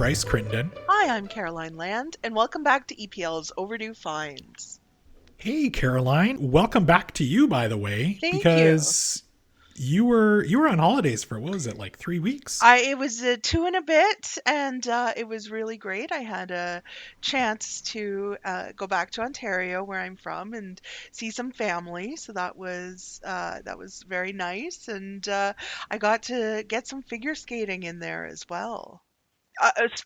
Bryce Crittenden. Hi, I'm Caroline Land, and welcome back to EPL's Overdue Finds. Hey, Caroline. Welcome back to you, by the way, Thank you. because you were on holidays for, what was it, like 3 weeks? It was 2 and a bit, and it was really great. I had a chance to go back to Ontario, where I'm from, and see some family. So that was very nice, and I got to get some figure skating in there as well.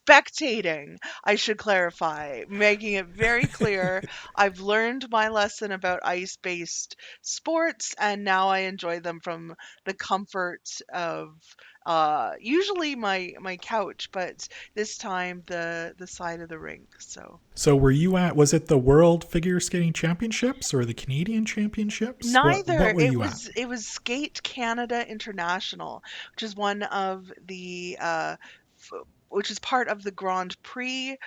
Spectating, I should clarify, making it very clear. I've learned my lesson about ice-based sports, and now I enjoy them from the comfort of usually my couch, but this time the side of the rink. So So were you was it the World Figure Skating Championships or the Canadian Championships? What neither. were It you at? was it was Skate Canada International, which is one of the which is part of the Grand Prix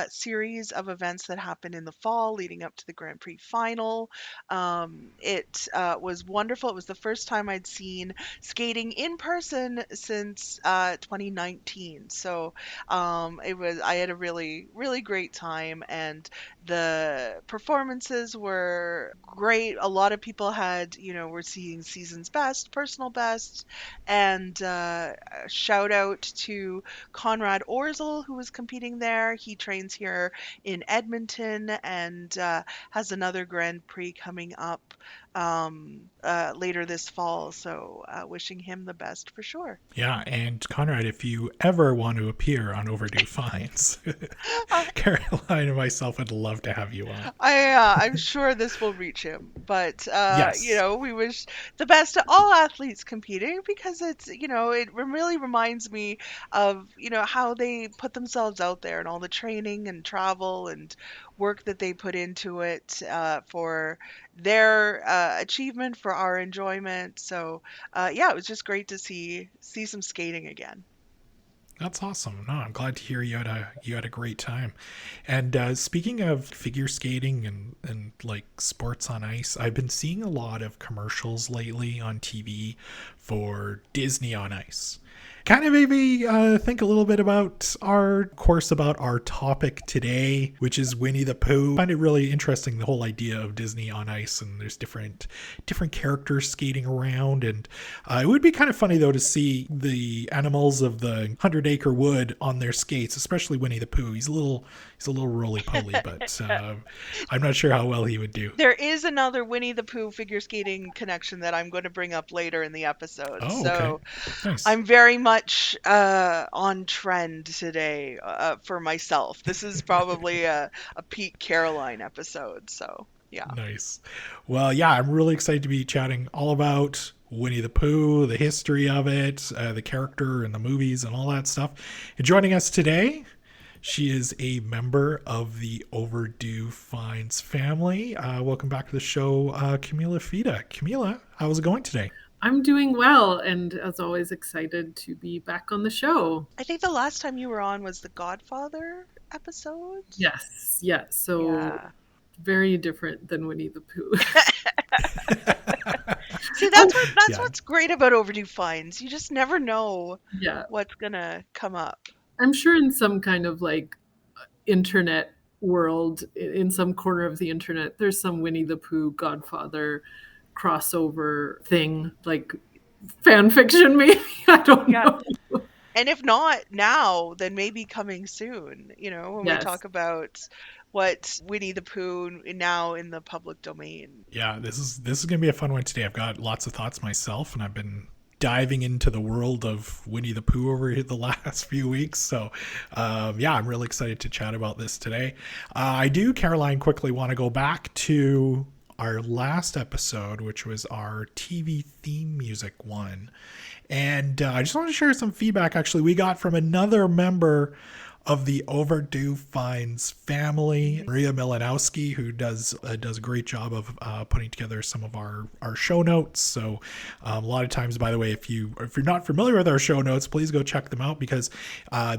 series of events that happen in the fall leading up to the Grand Prix final. It was wonderful. It was the first time I'd seen skating in person since 2019. So I had a really, really great time, and the performances were great. A lot of people were seeing season's best, personal best, and shout out to Conrad Orzel, who was competing there. He trains here in Edmonton and has another Grand Prix coming up later this fall. So wishing him the best for sure. Yeah, and Conrad, if you ever want to appear on Overdue Finds, Caroline and myself would love to have you on. I'm sure this will reach him, but Yes. we wish the best to all athletes competing because it really reminds me of how they put themselves out there and all the training and travel and work that they put into it for their achievement, for our enjoyment. So yeah, it was just great to see some skating again. That's awesome. No, I'm glad to hear you had a great time. And speaking of figure skating and like sports on ice, I've been seeing a lot of commercials lately on TV for Disney on Ice. Kind of made me think a little bit about our topic today, which is Winnie-the-Pooh. I find it really interesting, the whole idea of Disney on Ice, and there's different characters skating around, and it would be kind of funny though to see the animals of the 100-acre wood on their skates, especially Winnie-the-Pooh. He's a little roly-poly, but I'm not sure how well he would do. There is another Winnie the Pooh figure skating connection that I'm going to bring up later in the episode. Oh, okay. So Nice. I'm very much on trend today for myself. This is probably a Pete Caroline episode. So yeah. Nice. Well, yeah, I'm really excited to be chatting all about Winnie the Pooh, the history of it, the character and the movies and all that stuff. And joining us today, she is a member of the Overdue Finds family. Welcome back to the show, Camilla Fita. Camilla, how's it going today? I'm doing well, and as always, excited to be back on the show. I think the last time you were on was the Godfather episode. Yes. So Yeah. very different than Winnie the Pooh. See, that's Yeah. what's great about Overdue Finds. You just never know Yeah. what's gonna come up. I'm sure in some kind of like internet world, in some corner of the internet, there's some Winnie the Pooh Godfather crossover thing, like fan fiction maybe. I don't know. And if not now, then maybe coming soon, when we Yes. talk about what Winnie the Pooh now in the public domain. Yeah, this is going to be a fun one today. I've got lots of thoughts myself, and I've been diving into the world of Winnie the Pooh over the last few weeks. So, yeah, I'm really excited to chat about this today. I do, Caroline, quickly want to go back to our last episode, which was our TV theme music one. And I just want to share some feedback, actually, we got from another member of the Overdue Finds family, Maria Milanowski, who does a great job of putting together some of our show notes. So a lot of times, by the way, if you're not familiar with our show notes, please go check them out, because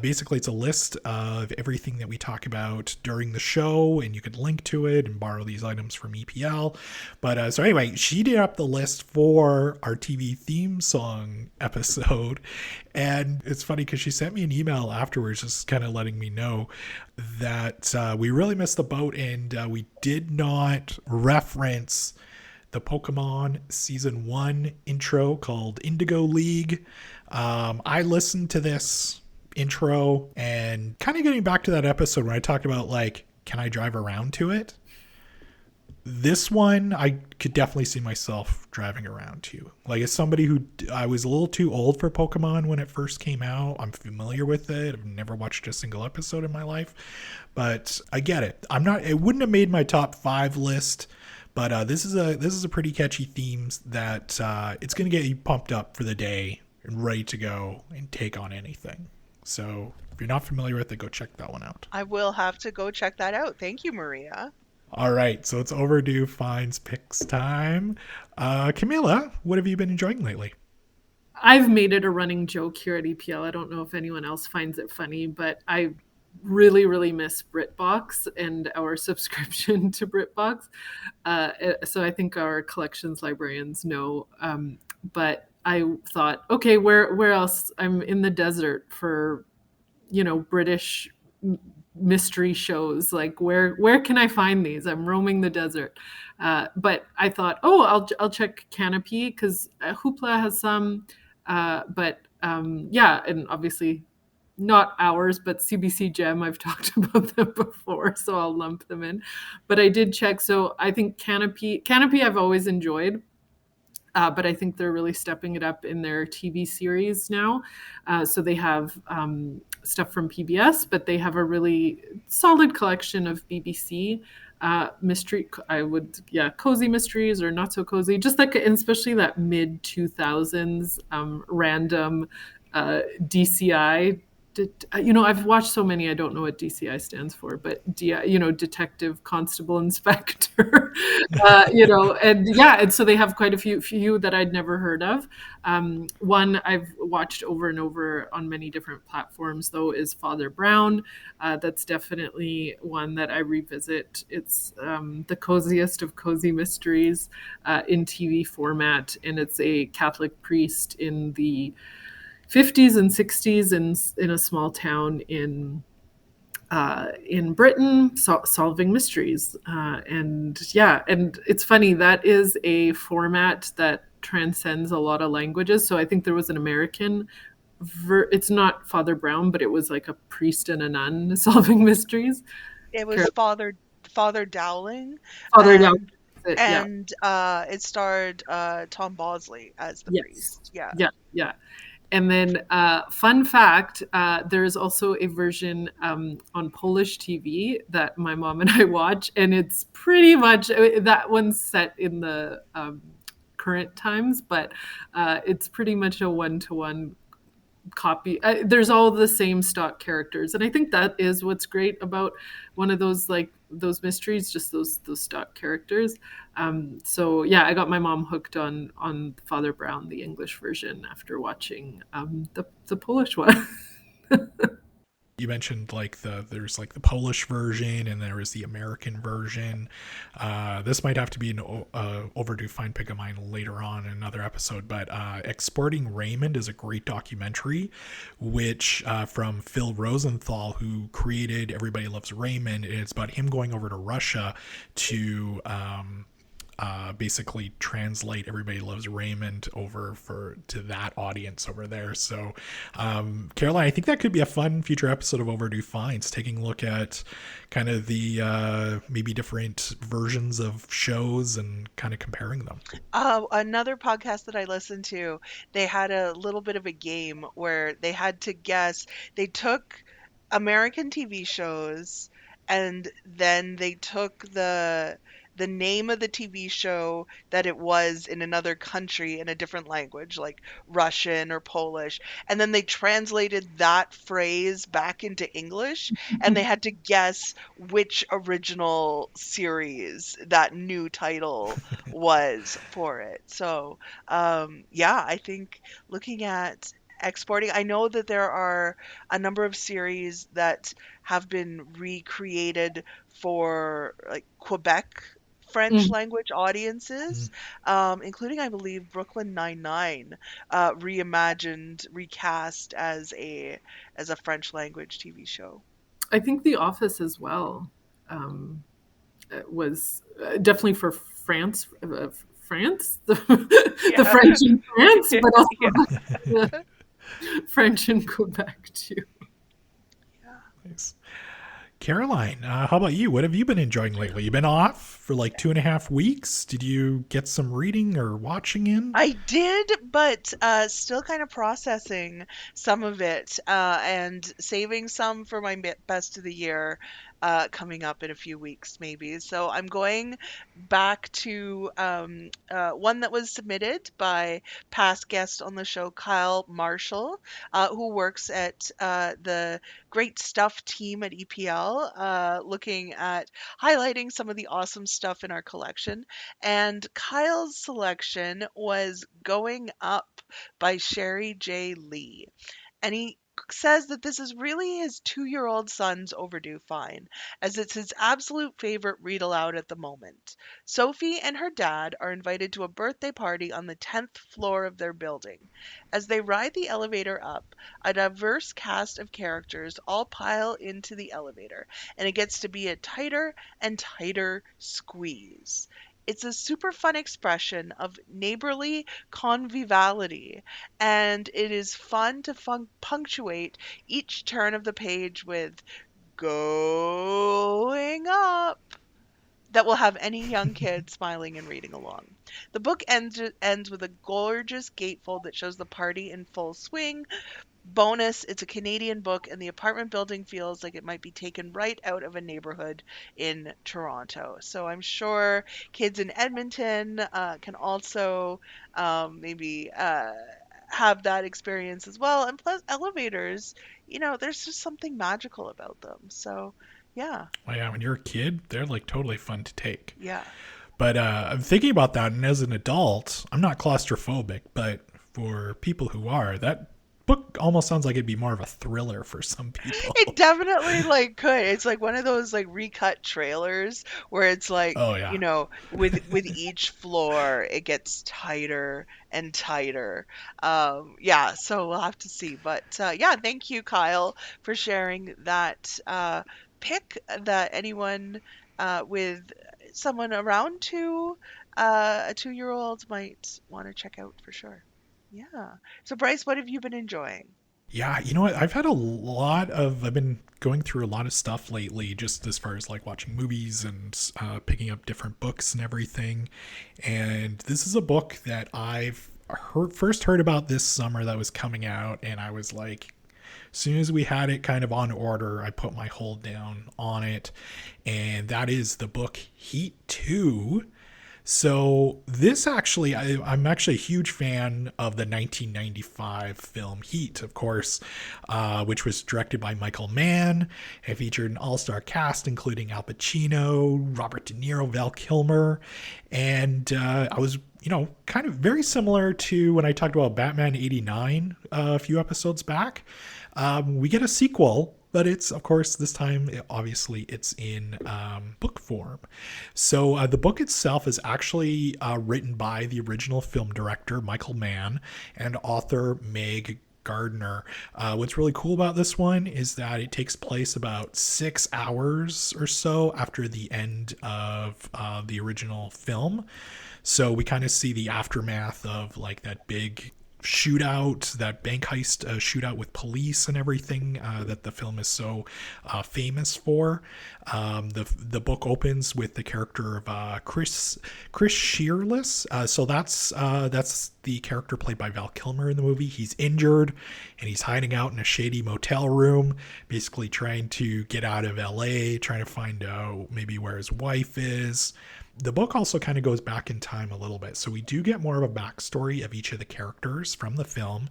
basically it's a list of everything that we talk about during the show, and you can link to it and borrow these items from EPL. But so anyway, she did up the list for our TV theme song episode, And it's funny because she sent me an email afterwards, just kind of letting me know that we really missed the boat and we did not reference the Pokemon Season 1 intro called Indigo League. I listened to this intro and kind of getting back to that episode where I talked about, like, can I drive around to it? This one, I could definitely see myself driving around to. Like, as somebody who, I was a little too old for Pokemon when it first came out. I'm familiar with it. I've never watched a single episode in my life, but I get it. It wouldn't have made my top 5 list, but this is a pretty catchy theme that it's going to get you pumped up for the day and ready to go and take on anything. So if you're not familiar with it, go check that one out. I will have to go check that out. Thank you, Maria. All right, so it's Overdue Finds picks time. Camilla, what have you been enjoying lately? I've made it a running joke here at EPL. I don't know if anyone else finds it funny, but I really, really miss BritBox and our subscription to BritBox. So I think our collections librarians know. But I thought, okay, where else? I'm in the desert for, British mystery shows. Like, where can I find these? I'm roaming the desert. But I thought, I'll check Canopy because Hoopla has some. And obviously not ours, but CBC Gem. I've talked about them before, so I'll lump them in. But I did check. So I think Canopy I've always enjoyed. But I think they're really stepping it up in their TV series now. So they have stuff from PBS, but they have a really solid collection of BBC mystery. Cozy mysteries or not so cozy, just like, and especially that mid 2000s random DCI. I've watched so many, I don't know what DCI stands for, but Detective Constable Inspector, and so they have quite a few that I'd never heard of. One I've watched over and over on many different platforms, though, is Father Brown. That's definitely one that I revisit. It's the coziest of cozy mysteries in TV format, and it's a Catholic priest in the 50s and 60s in a small town in Britain, solving mysteries. And it's funny, that is a format that transcends a lot of languages. So I think there was an American it's not Father Brown, but it was like a priest and a nun solving mysteries. It was Father Dowling. Father Dowling. And it starred Tom Bosley as the priest. Yeah. And then, fun fact, there is also a version on Polish TV that my mom and I watch, and it's pretty much, that one's set in the current times, but it's pretty much a one-to-one copy. There's all the same stock characters, and I think that is what's great about one of those, like, those mysteries, just those stock characters. I got my mom hooked on Father Brown, the English version, after watching the Polish one. You mentioned there's the Polish version and there is the American version. This might have to be an overdue find pick of mine later on in another episode, but Exporting Raymond is a great documentary, which from Phil Rosenthal, who created Everybody Loves Raymond, and it's about him going over to Russia to basically translate Everybody Loves Raymond over to that audience over there. So Caroline, I think that could be a fun future episode of Overdue Finds, taking a look at kind of the maybe different versions of shows and kind of comparing them. Another podcast that I listened to, they had a little bit of a game where they had to guess. They took American TV shows and then they took the name of the TV show that it was in another country in a different language, like Russian or Polish. And then they translated that phrase back into English, and they had to guess which original series that new title was for it. So, I think looking at exporting, I know that there are a number of series that have been recreated for, like, Quebec French Mm. language audiences, including, I believe, Brooklyn Nine-Nine, reimagined, recast as a French language TV show. I think The Office as well um, was definitely for France, France, the Yeah. French in France, but Yeah. also the French in Quebec too. Nice. Caroline, how about you? What have you been enjoying lately? You been off for like 2.5 weeks? Did you get some reading or watching in? I did, but still kind of processing some of it and saving some for my best of the year coming up in a few weeks, maybe. So I'm going back to one that was submitted by past guest on the show, Kyle Marshall, who works at the Great Stuff team at EPL, looking at highlighting some of the awesome stuff in our collection. And Kyle's selection was Going Up by Sherry J. Lee. And he says that this is really his 2-year-old son's Overdue Find, as it's his absolute favorite read aloud at the moment. Sophie and her dad are invited to a birthday party on the 10th floor of their building. As they ride the elevator up, a diverse cast of characters all pile into the elevator, and it gets to be a tighter and tighter squeeze. It's a super fun expression of neighborly conviviality, and it is fun to punctuate each turn of the page with going up that will have any young kid smiling and reading along. The book ends with a gorgeous gatefold that shows the party in full swing. Bonus, it's a Canadian book, and the apartment building feels like it might be taken right out of a neighborhood in Toronto. So I'm sure kids in Edmonton can also maybe have that experience as well. And plus, elevators, there's just something magical about them. So, yeah, Oh, yeah, when you're a kid, they're like totally fun to take. yeah. But I'm thinking about that, and as an adult, I'm not claustrophobic, but for people who are, that book almost sounds like it'd be more of a thriller for some people. It definitely like could. It's like one of those like recut trailers where it's like, Oh yeah. with each floor it gets tighter and tighter. Yeah, so we'll have to see. But yeah, thank you, Kyle, for sharing that pick that anyone with someone around a 2-year-old might want to check out for sure. Yeah. So Bryce, what have you been enjoying? Yeah, you know what? I've been going through a lot of stuff lately, just as far as like watching movies and picking up different books and everything. And this is a book that I've first heard about this summer that was coming out, and I was like, as soon as we had it kind of on order, I put my hold down on it, and that is the book Heat 2. So this actually, I'm actually a huge fan of the 1995 film Heat, of course, which was directed by Michael Mann. It featured an all-star cast, including Al Pacino, Robert De Niro, Val Kilmer. And I was, kind of very similar to when I talked about Batman 89 a few episodes back. We get a sequel, but it's, of course, this time, obviously, it's in book form. So the book itself is actually written by the original film director, Michael Mann, and author Meg Gardner. What's really cool about this one is that it takes place about 6 hours or so after the end of the original film. So we kind of see the aftermath of like that big shootout, that bank heist shootout with police and everything that the film is so famous for. The book opens with the character of Chris Shearless. So that's the character played by Val Kilmer in the movie. He's injured and he's hiding out in a shady motel room, basically trying to get out of LA, trying to find out maybe where his wife is. The book also kind of goes back in time a little bit. So we do get more of a backstory of each of the characters from the film,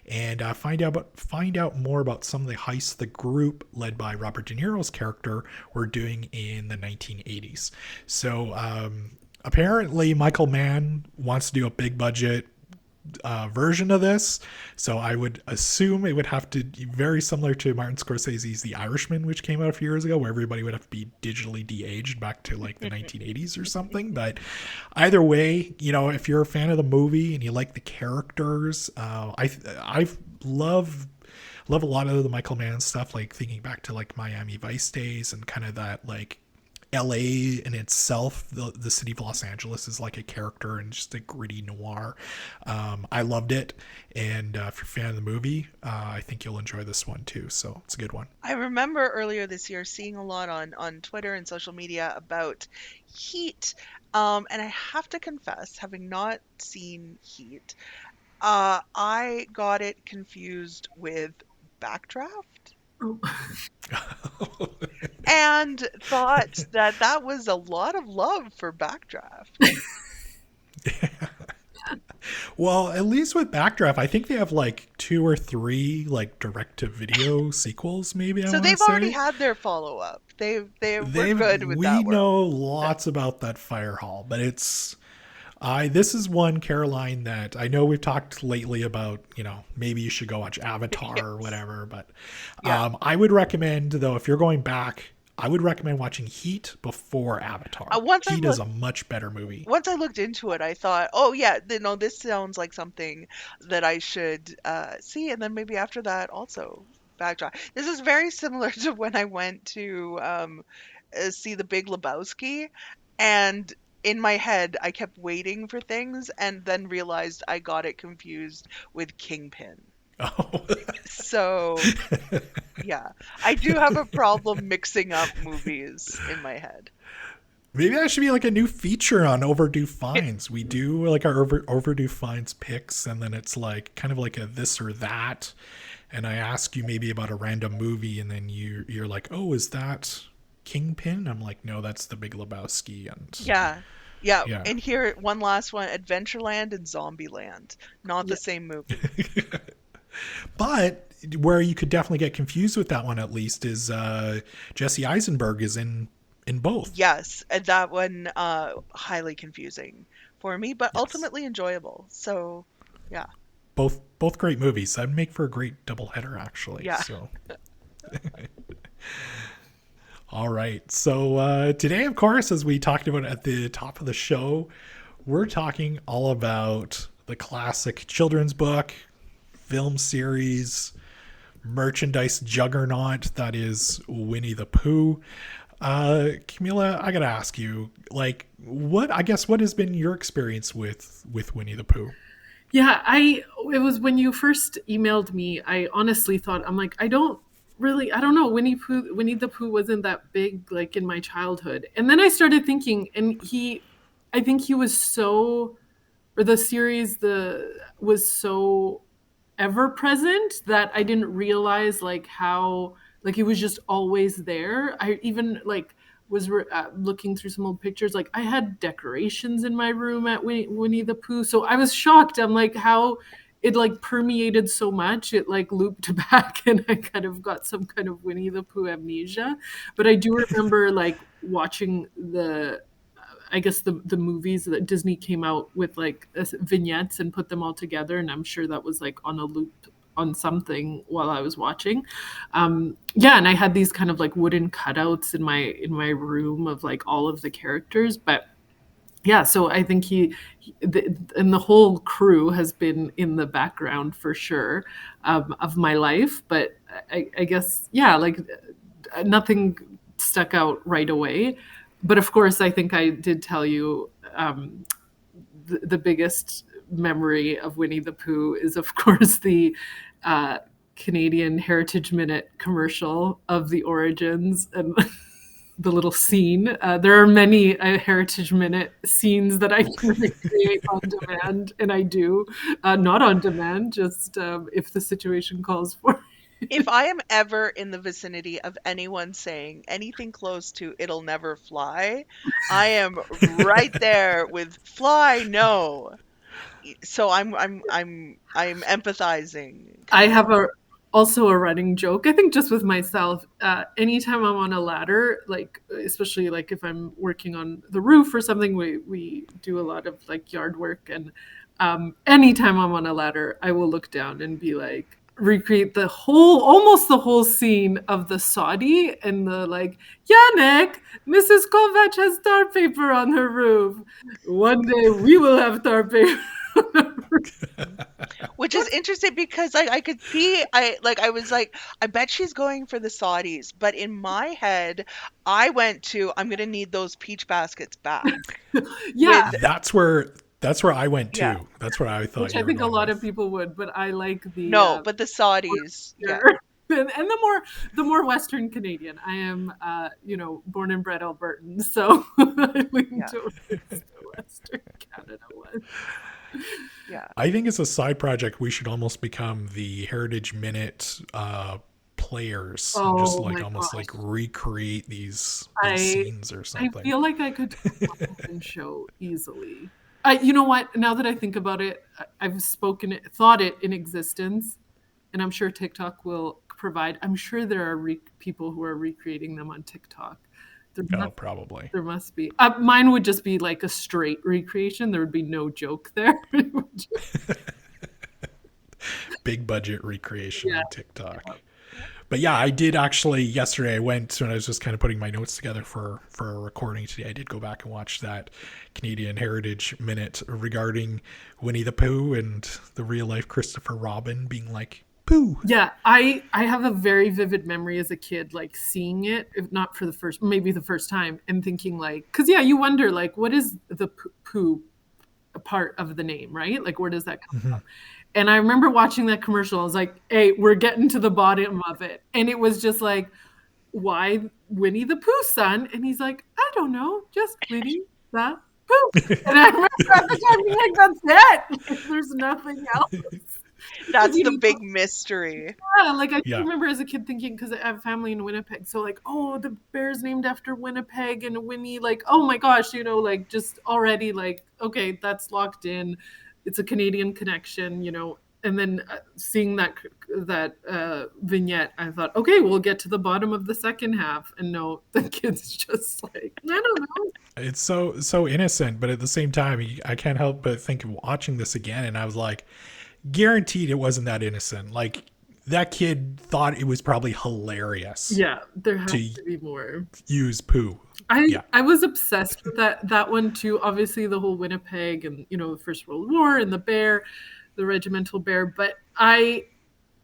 and find out more about some of the heists the group led by Robert De Niro's character were doing in the 1980s. So apparently Michael Mann wants to do a big budget version of this. So I would assume it would have to be very similar to Martin Scorsese's The Irishman, which came out a few years ago, where everybody would have to be digitally de-aged back to like the 1980s or something. But either way, if you're a fan of the movie and you like the characters, I love a lot of the Michael Mann stuff, like thinking back to like Miami Vice days and kind of that like LA in itself, the city of Los Angeles is like a character and just a gritty noir. I loved it. And if you're a fan of the movie, I think you'll enjoy this one too. So it's a good one. I remember earlier this year seeing a lot on Twitter and social media about Heat. And I have to confess, having not seen Heat, I got it confused with Backdraft. Oh. And thought that was a lot of love for Backdraft. Well, at least with Backdraft, I think they have like 2 or 3 like direct-to-video sequels, maybe. So they've already had their follow-up. They were good with that. We know lots about that fire hall, but this is one, Caroline, that I know we've talked lately about, maybe you should go watch Avatar or whatever, but I would recommend, though, if you're going back, I would recommend watching Heat before Avatar. Heat is a much better movie. Once I looked into it, I thought, oh yeah, this sounds like something that I should see, and then maybe after that also Backdraft. This is very similar to when I went to see The Big Lebowski, and in my head, I kept waiting for things and then realized I got it confused with Kingpin. Oh. So, yeah, I do have a problem mixing up movies in my head. Maybe that should be like a new feature on Overdue Finds. We do like our Overdue Finds picks, and then it's like kind of like a this or that. And I ask you maybe about a random movie, and then you're like, oh, is that Kingpin? I'm like, no, that's The Big Lebowski. And yeah. And here, one last one: Adventureland and Zombieland. Not the same movie. But where you could definitely get confused with that one, at least, is Jesse Eisenberg is in both. Yes, and that one highly confusing for me, but ultimately enjoyable. So, yeah. Both great movies. That'd make for a great doubleheader, actually. Yeah. So. All right. So today, of course, as we talked about at the top of the show, we're talking all about the classic children's book, film series, merchandise juggernaut that is Winnie-the-Pooh. Camilla, I gotta ask you, like, what has been your experience with Winnie-the-Pooh? Yeah, it was when you first emailed me, I honestly thought, I'm like, I don't know, Winnie-the-Pooh wasn't that big like in my childhood. And then I started thinking, and I think he was so, or the series was so ever present that I didn't realize like how like he was just always there. I even like was looking through some old pictures, like I had decorations in my room at Winnie-the-Pooh, so I was shocked. I'm like, how it like permeated so much, it like looped back, and I kind of got some kind of Winnie-the-Pooh amnesia. But I do remember like watching I guess the movies that Disney came out with, like vignettes and put them all together, and I'm sure that was like on a loop on something while I was watching. And I had these kind of like wooden cutouts in my room of like all of the characters. But yeah, so I think and the whole crew has been in the background for sure of my life. But I guess, like nothing stuck out right away. But of course, I think I did tell you the biggest memory of Winnie-the-Pooh is, of course, the Canadian Heritage Minute commercial of the origins and the little scene. There are many Heritage Minute scenes that I can recreate on demand, and I do. Not on demand, just if the situation calls for it. If I am ever in the vicinity of anyone saying anything close to "it'll never fly," I am right there with "fly no." So I'm empathizing. I have also a running joke, I think, just with myself. Anytime I'm on a ladder, like especially like if I'm working on the roof or something, we do a lot of like yard work, and Anytime I'm on a ladder, I will look down and be like, recreate almost the whole scene of the Saudi and the like, Yannick, Mrs. Kovac has tar paper on her roof. One day we will have tar paper on our roof. Which is interesting because I could see I was like, I bet she's going for the Saudis, but in my head I went to, I'm gonna need those peach baskets back. Yeah, With That's where I went yeah. too. That's where I thought which you I were think a going lot of with. people would, but I like the No, but the Saudis, yeah. and the more Western Canadian. I am, born and bred Albertan, so I lean Yeah. towards the Western Canada one. Yeah. I think as a side project, we should almost become the Heritage Minute players and just Oh like my almost like gosh. recreate these I scenes or I something. feel like I could do a one-woman show easily. You know what? Now that I think about it, I've thought it in existence, and I'm sure TikTok will provide. I'm sure there are people who are recreating them on TikTok. There Oh, must, probably. there must be. Mine would just be like a straight recreation. There would be no joke there. It would just- Big budget recreation yeah. on TikTok. But yeah, I did actually yesterday. I went when I was just kind of putting my notes together for a recording today. I did go back and watch that Canadian Heritage Minute regarding Winnie the Pooh and the real life Christopher Robin being like Pooh. Yeah, I have a very vivid memory as a kid, like seeing it, if not for maybe the first time, and thinking like, because yeah, you wonder like, what is the poo a part of the name, right? Like, where does that come from? And I remember watching that commercial. I was like, hey, we're getting to the bottom of it. And it was just like, why Winnie the Pooh, son? And he's like, I don't know, just Winnie the Pooh. And I remember at the time being like, that's it. Like, there's nothing else. That's You the know, big mystery. yeah, like I Yeah. remember as a kid thinking, because I have family in Winnipeg, so like, oh, the bear's named after Winnipeg and Winnie, like, oh my gosh, like just already like, okay, that's locked in. It's a Canadian connection, And then seeing that vignette, I thought, okay, we'll get to the bottom of the second half, and no, the kid's just like, I don't know. It's so innocent, but at the same time, I can't help but think of watching this again, and I was like, guaranteed it wasn't that innocent. Like that kid thought it was probably hilarious. Yeah, there has to be more. Use Pooh. I was obsessed with that one too. Obviously, the whole Winnipeg and the First World War and the bear, the regimental bear. But I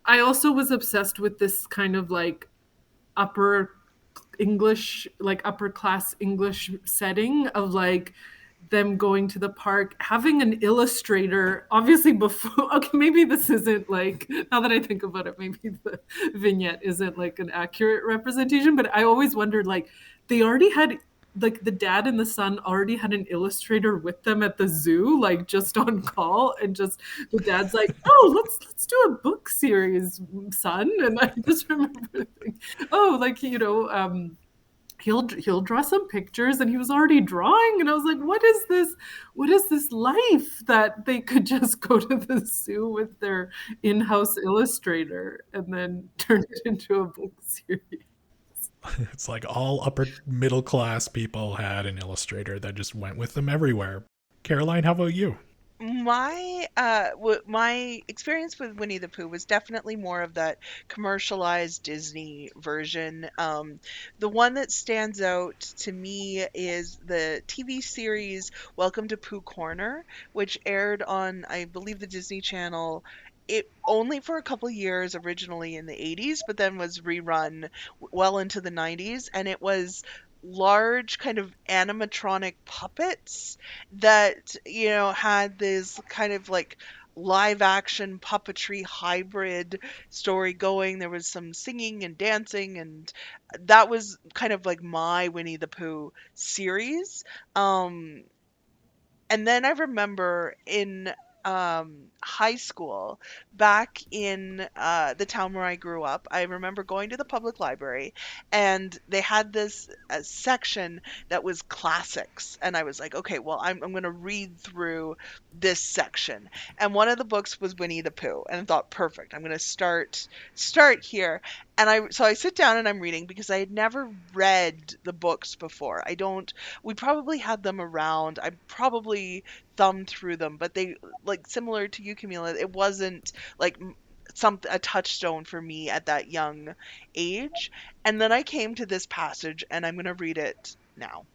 also was obsessed with this kind of like upper English, like upper class English setting of like them going to the park, having an illustrator, obviously before, okay, maybe this isn't like, now that I think about it, maybe the vignette isn't like an accurate representation, but I always wondered, like, they already had, like, the dad and the son already had an illustrator with them at the zoo, like, just on call, and just, the dad's like, oh, let's do a book series, son, and I just remember thinking, oh, like, he'll draw some pictures, and he was already drawing, and I was like, what is this life that they could just go to the zoo with their in-house illustrator and then turn it into a book series? It's like all upper middle class people had an illustrator that just went with them everywhere. Caroline, how about you? My experience with Winnie the Pooh was definitely more of that commercialized Disney version. The one that stands out to me is the TV series Welcome to Pooh Corner, which aired on, I believe, the Disney Channel. It only for a couple years originally in the 80s, but then was rerun well into the 90s, and it was large kind of animatronic puppets that had this kind of like live action puppetry hybrid story going. There was some singing and dancing, and that was kind of like my Winnie the Pooh series. And then I remember in high school, back in the town where I grew up, I remember going to the public library, and they had this section that was classics. And I was like, okay, well, I'm going to read through this section. And one of the books was Winnie the Pooh. And I thought, perfect, I'm going to start here. And I sit down and I'm reading because I had never read the books before. We probably had them around. I probably thumbed through them, but they, like, similar to you, Camila, it wasn't like a touchstone for me at that young age. And then I came to this passage and I'm going to read it now.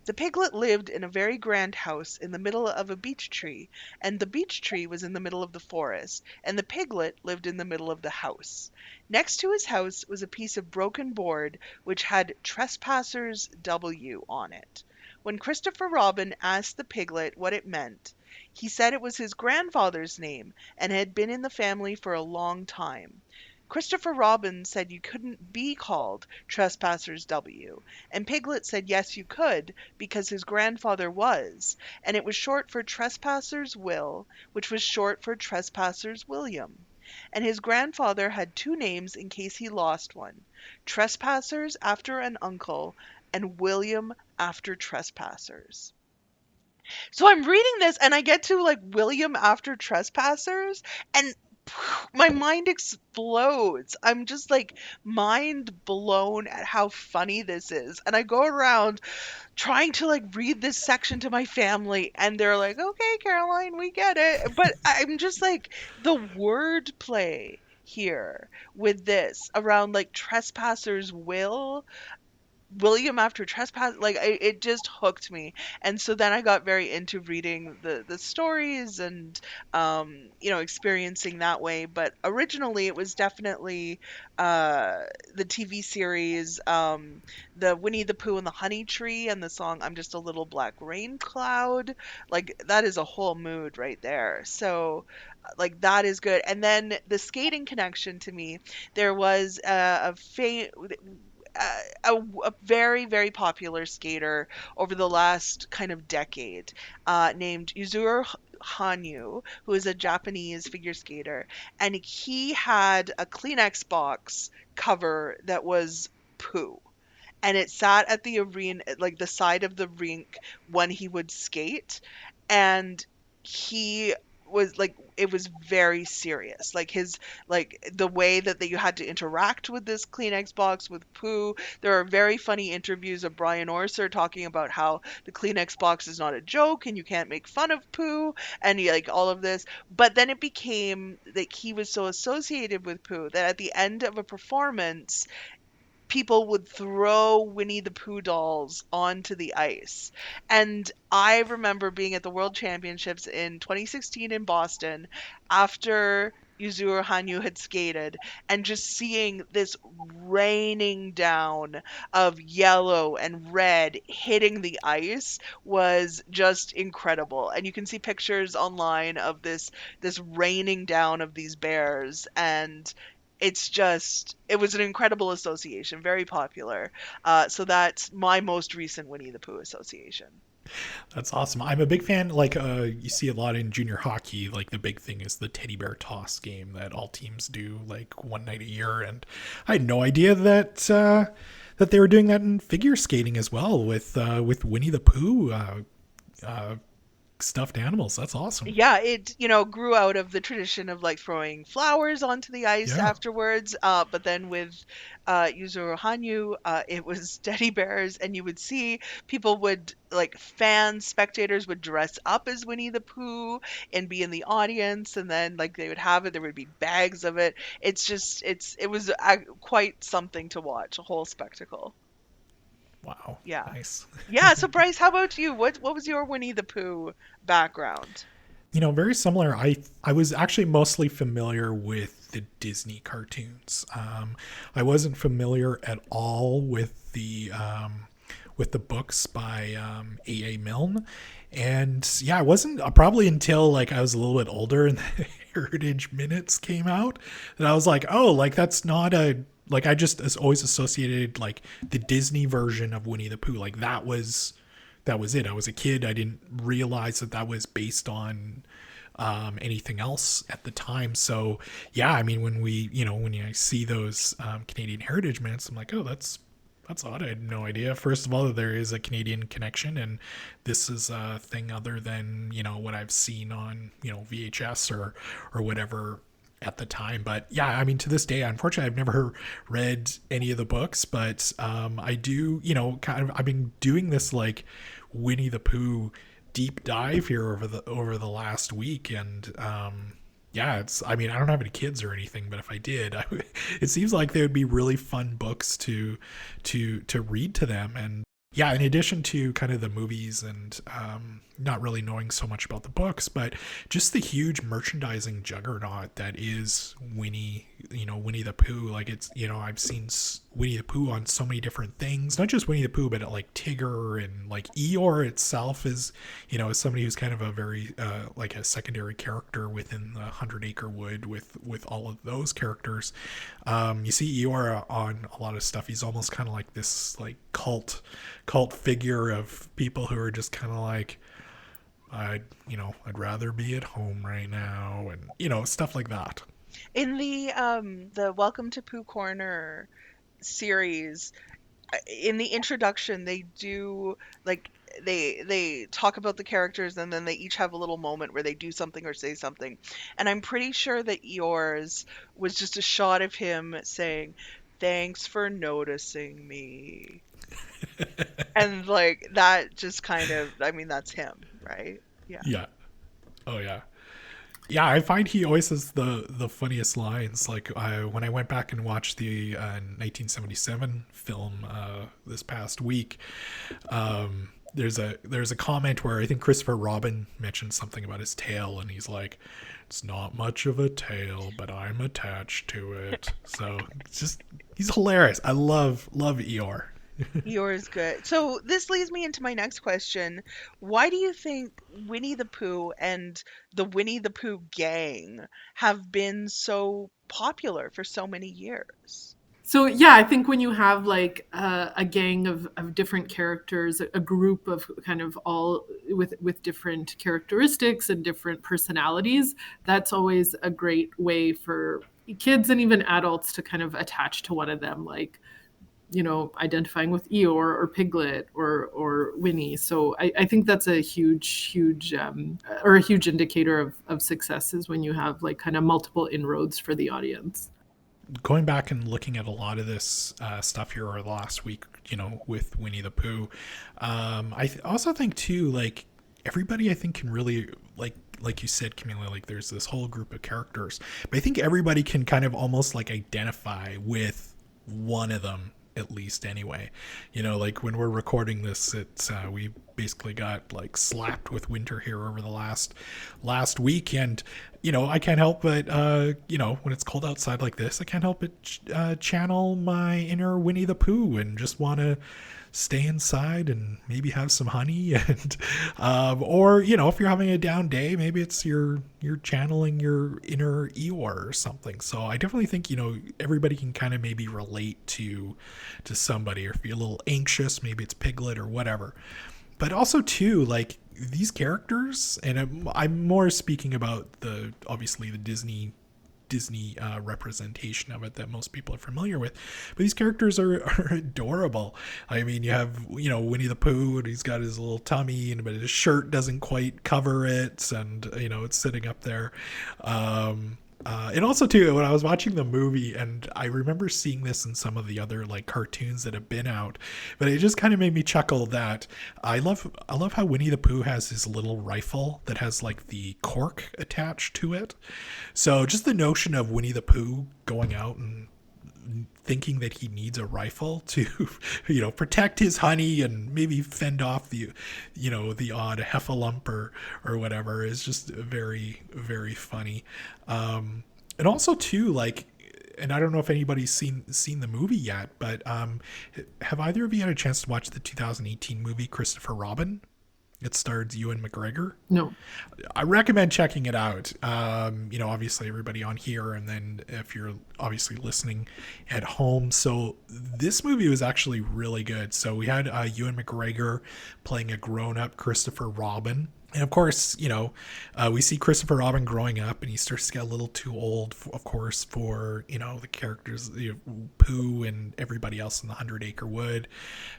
The piglet lived in a very grand house in the middle of a beech tree, and the beech tree was in the middle of the forest, and the piglet lived in the middle of the house. Next to his house was a piece of broken board which had Trespassers W on it. When Christopher Robin asked the piglet what it meant, he said it was his grandfather's name and had been in the family for a long time. Christopher Robin said you couldn't be called Trespassers W, and Piglet said yes you could, because his grandfather was, and it was short for Trespassers Will, which was short for Trespassers William. And his grandfather had two names in case he lost one, Trespassers after an uncle, and William after Trespassers. So I'm reading this and I get to like William after Trespassers, and my mind explodes. I'm just like mind blown at how funny this is. And I go around trying to like read this section to my family and they're like, "Okay, Caroline, we get it." But I'm just like the wordplay here with this around like Trespassers William after Trespass, like it just hooked me. And so then I got very into reading the stories and experiencing that way. But originally it was definitely the TV series, the Winnie the Pooh and the Honey Tree, and the song I'm Just a Little Black Rain Cloud. Like that is a whole mood right there. So like that is good. And then the skating connection to me, there was a very, very popular skater over the last kind of decade, named Yuzuru Hanyu, who is a Japanese figure skater. And he had a Kleenex box cover that was Pooh. And it sat at the arena, like the side of the rink when he would skate. And he was like, it was very serious, like his, like the way that you had to interact with this Kleenex box with Pooh. There are very funny interviews of Brian Orser talking about how the Kleenex box is not a joke and you can't make fun of Pooh, and like all of this. But then it became like he was so associated with Pooh that at the end of a performance people would throw Winnie the Pooh dolls onto the ice. And I remember being at the World Championships in 2016 in Boston after Yuzuru Hanyu had skated and just seeing this raining down of yellow and red hitting the ice was just incredible. And you can see pictures online of this raining down of these bears, and it was an incredible association, very popular. So that's my most recent Winnie the Pooh association. That's awesome. I'm a big fan. Like, you see a lot in junior hockey. Like, the big thing is the teddy bear toss game that all teams do like one night a year. And I had no idea that that they were doing that in figure skating as well with Winnie the Pooh stuffed animals. That's awesome. Yeah, it grew out of the tradition of like throwing flowers onto the ice Yeah. afterwards. But then with Yuzuru Hanyu, it was teddy bears, and you would see people would like spectators would dress up as Winnie the Pooh and be in the audience, and then like they would have it. There would be bags of it. It was quite something to watch, a whole spectacle. Wow. Yeah. Nice. Yeah, so Bryce, how about you? What was your Winnie the Pooh background? Very similar. I was actually mostly familiar with the Disney cartoons. I wasn't familiar at all with the books by A.A. Milne. And yeah, it wasn't probably until like I was a little bit older and the Heritage Minutes came out that I was like, oh, like that's not a, like I just always associated like the Disney version of Winnie the Pooh. Like that was it. I was a kid. I didn't realize that was based on anything else at the time. So yeah, I mean, when I see those Canadian Heritage Minutes, I'm like, oh, that's odd. I had no idea. First of all, that there is a Canadian connection, and this is a thing other than what I've seen on VHS or whatever. at the time. But yeah, I mean, to this day, unfortunately, I've never read any of the books, but I do, kind of, I've been doing this like Winnie the Pooh deep dive here over the last week, and yeah, I mean, I don't have any kids or anything, but if I did, it seems like they would be really fun books to read to them. And yeah, in addition to kind of the movies and not really knowing so much about the books, but just the huge merchandising juggernaut that is Winnie the Pooh. Like, it's, I've seen Winnie the Pooh on so many different things, not just Winnie the Pooh, but like Tigger, and like Eeyore itself is, is somebody who's kind of a very like a secondary character within the 100-Acre Wood with all of those characters. You see Eeyore on a lot of stuff. He's almost kind of like this like cult figure of people who are just kind of like, I'd rather be at home right now, and stuff like that. In the Welcome to Pooh Corner series, in the introduction, they do like they talk about the characters, and then they each have a little moment where they do something or say something. And I'm pretty sure that yours was just a shot of him saying, "Thanks for noticing me." And like that just kind of, I mean, that's him, right? Yeah. Yeah. Oh yeah. Yeah, I find he always has the funniest lines. Like, when I went back and watched the 1977 film this past week, there's a comment where I think Christopher Robin mentioned something about his tail, and he's like, "It's not much of a tail, but I'm attached to it." So it's just, he's hilarious. I love Eeyore. Yours good. So this leads me into my next question. Why do you think Winnie the Pooh and the Winnie the Pooh gang have been so popular for so many years? So yeah, I think when you have like a gang of different characters, a group of kind of all with different characteristics and different personalities, that's always a great way for kids and even adults to kind of attach to one of them, like, identifying with Eeyore or Piglet or Winnie. So I think that's a huge or a huge indicator of success, is when you have like kind of multiple inroads for the audience. Going back and looking at a lot of this stuff here over the last week, with Winnie the Pooh, I also think too, like, everybody I think can really, like you said, Camilla, like there's this whole group of characters, but I think everybody can kind of almost like identify with one of them, at least anyway. Like when we're recording this, it's we basically got like slapped with winter here over the last week, and I can't help but when it's cold outside like this, I can't help but channel my inner Winnie the Pooh and just want to stay inside and maybe have some honey, and or if you're having a down day, maybe it's you're channeling your inner Eeyore or something. So I definitely think everybody can kind of maybe relate to somebody, or if you're a little anxious, maybe it's Piglet or whatever. But also too, like, these characters, and I'm more speaking about obviously the Disney representation of it that most people are familiar with, but these characters are adorable. I mean, you have Winnie the Pooh, and he's got his little tummy, but his shirt doesn't quite cover it, and it's sitting up there. And also too, when I was watching the movie, and I remember seeing this in some of the other like cartoons that have been out, but it just kind of made me chuckle that I love how Winnie the Pooh has his little rifle that has like the cork attached to it. So just the notion of Winnie the Pooh going out and thinking that he needs a rifle to protect his honey and maybe fend off the odd heffalump or whatever is just very, very funny. And also too, like, and I don't know if anybody's seen the movie yet, but have either of you had a chance to watch the 2018 movie Christopher Robin? It stars Ewan McGregor. No. I recommend checking it out. Obviously everybody on here, and then if you're obviously listening at home. So this movie was actually really good. So we had Ewan McGregor playing a grown-up Christopher Robin. And of course, we see Christopher Robin growing up, and he starts to get a little too old, of course, for, the characters, Pooh and everybody else in the 100-Acre Wood.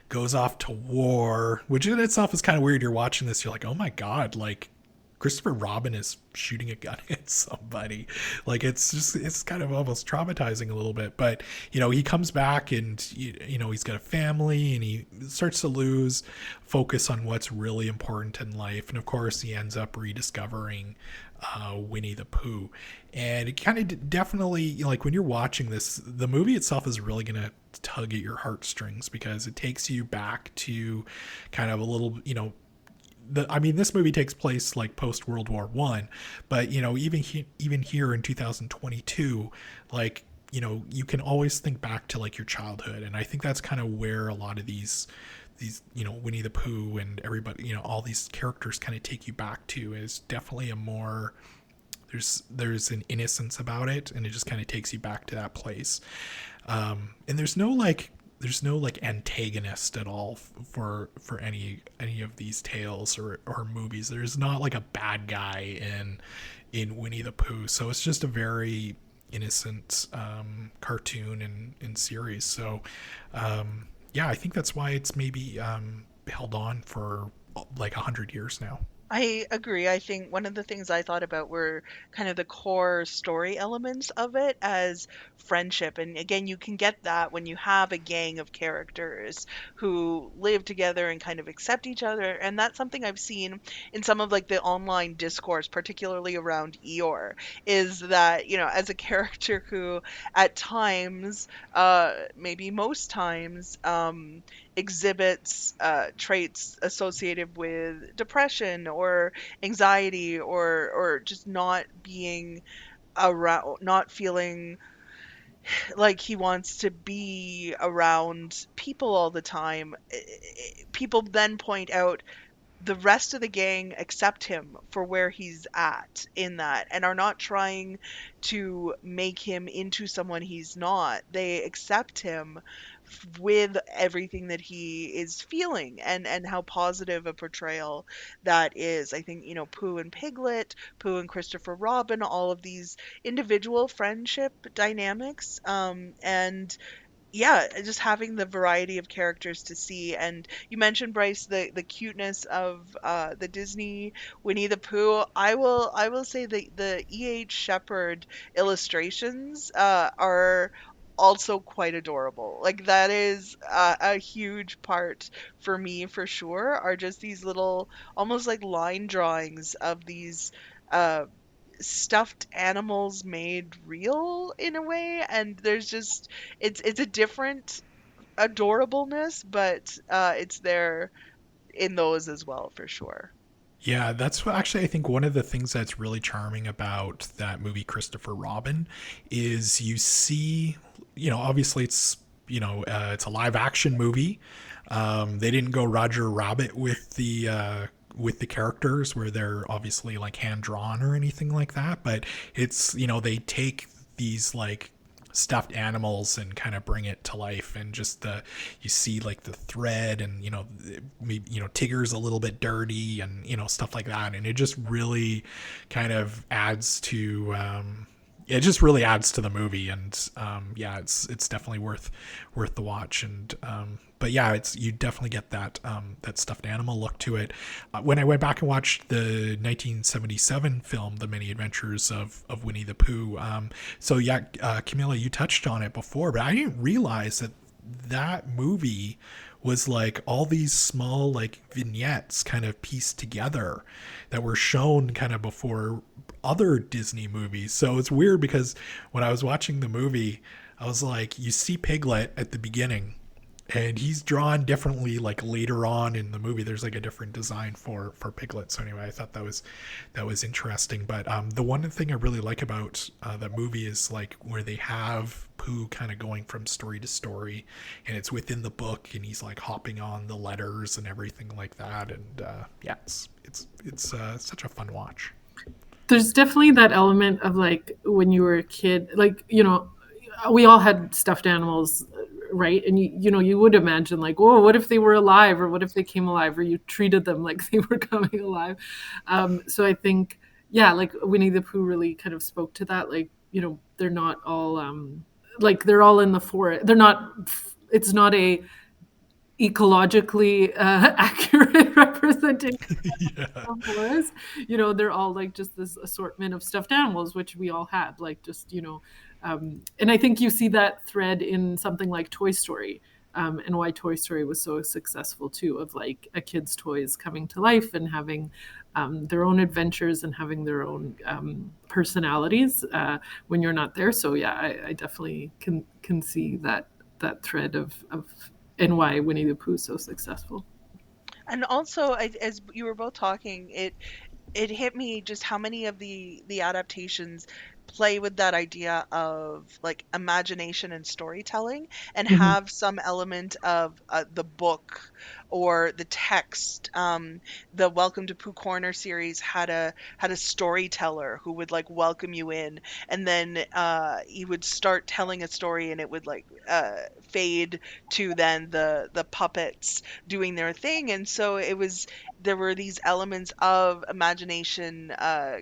Goes off to war, which in itself is kind of weird. You're watching this, you're like, oh my God, like, Christopher Robin is shooting a gun at somebody. Like it's kind of almost traumatizing a little bit. But he comes back and he's got a family and he starts to lose focus on what's really important in life. And of course, he ends up rediscovering Winnie the Pooh. And it kind of definitely, like when you're watching this, the movie itself is really going to tug at your heartstrings because it takes you back to kind of a little, this movie takes place like post World War One, but even here in 2022, like you can always think back to like your childhood, and I think that's kind of where a lot of these Winnie the Pooh and everybody, all these characters kind of take you back to is definitely a more there's an innocence about it, and it just kind of takes you back to that place. And there's no antagonist at all for any of these tales or movies. There's not like a bad guy in Winnie the Pooh, so it's just a very innocent cartoon and series. So I think that's why it's maybe held on for like 100 years now. I agree. I think one of the things I thought about were kind of the core story elements of it as friendship. And again, you can get that when you have a gang of characters who live together and kind of accept each other. And that's something I've seen in some of like the online discourse, particularly around Eeyore, is that, as a character who at times, maybe most times, exhibits traits associated with depression or anxiety or just not being around, not feeling like he wants to be around people all the time. People then point out the rest of the gang accept him for where he's at in that and are not trying to make him into someone he's not. They accept him with everything that he is feeling and how positive a portrayal that is. I think, Pooh and Piglet, Pooh and Christopher Robin, all of these individual friendship dynamics, and yeah, just having the variety of characters to see. And you mentioned, Bryce, the cuteness of the Disney Winnie the Pooh. I will say the E.H. Shepherd illustrations are also quite adorable. Like that is a huge part for me for sure, are just these little almost like line drawings of these uh stuffed animals made real in a way, and there's just it's a different adorableness, but it's there in those as well for sure. Yeah, actually, I think one of the things that's really charming about that movie, Christopher Robin, is you see, obviously it's a live action movie. They didn't go Roger Rabbit with the characters where they're obviously like hand drawn or anything like that, but it's, they take these like stuffed animals and kind of bring it to life, and just you see like the thread, and maybe Tigger's a little bit dirty, and stuff like that, and it just really kind of adds to it just really adds to the movie. And it's definitely worth the watch. And but yeah, you definitely get that that stuffed animal look to it. When I went back and watched the 1977 film, The Many Adventures of Winnie the Pooh, Camilla, you touched on it before, but I didn't realize that movie was like all these small like vignettes kind of pieced together that were shown kind of before other Disney movies. So it's weird because when I was watching the movie, I was like, you see Piglet at the beginning, and he's drawn differently like later on in the movie. There's like a different design for Piglet. So anyway, I thought that was interesting. But the one thing I really like about that movie is like where they have Pooh kind of going from story to story, and it's within the book, and he's like hopping on the letters and everything like that. And it's such a fun watch. There's definitely that element of like when you were a kid, like, we all had stuffed animals, right? And you would imagine like, oh, what if they were alive, or what if they came alive, or you treated them like they were coming alive. So I think, like Winnie the Pooh really kind of spoke to that. Like, they're not all like they're all in the forest. They're not. It's not a ecologically accurate representation Yeah. of forests. You know, they're all like just this assortment of stuffed animals, which we all had, like just, you know, and I think you see that thread in something like Toy Story. And why Toy Story was so successful too, of like a kid's toys coming to life and having their own adventures and having their own personalities when you're not there. So yeah, I definitely can see that thread of and why Winnie the Pooh is so successful. And also, as you were both talking, it hit me just how many of the adaptations play with that idea of like imagination and storytelling and Mhm. have some element of the book or the text. The Welcome to Pooh Corner series had a storyteller who would like welcome you in, and then he would start telling a story, and it would like fade to then the puppets doing their thing. And so it was, there were these elements of imagination,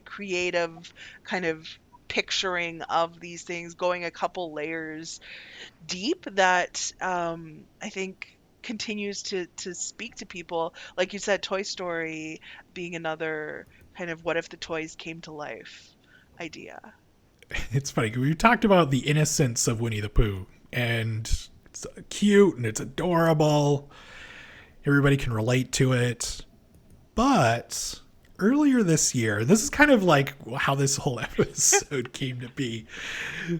creative kind of picturing of these things going a couple layers deep that I think continues to speak to people. Like you said, Toy Story being another kind of what if the toys came to life idea. It's funny. We talked about the innocence of Winnie the Pooh, and it's cute and it's adorable. Everybody can relate to it. But earlier this year, this is kind of like how this whole episode came to be.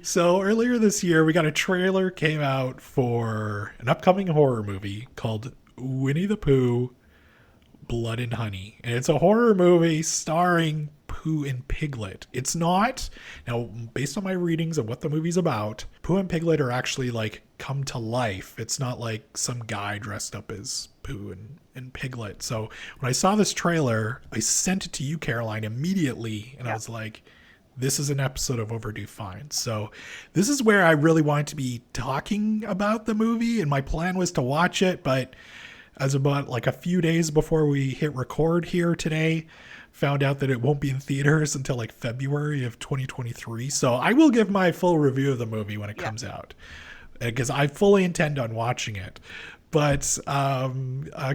So earlier this year, we got a trailer came out for an upcoming horror movie called Winnie the Pooh Blood and Honey. And it's a horror movie starring Pooh and Piglet. It's not, now, based on my readings of what the movie's about, Pooh and Piglet are actually like come to life. It's not like some guy dressed up as Pooh and Piglet. So when I saw this trailer, I sent it to you, Caroline, immediately. And I Yeah. was like, this is an episode of Overdue Finds. So this is where I really wanted to be talking about the movie. And my plan was to watch it, but as about like a few days before we hit record here today, found out that it won't be in theaters until like February of 2023. So I will give my full review of the movie when it Yeah. comes out, because I fully intend on watching it. But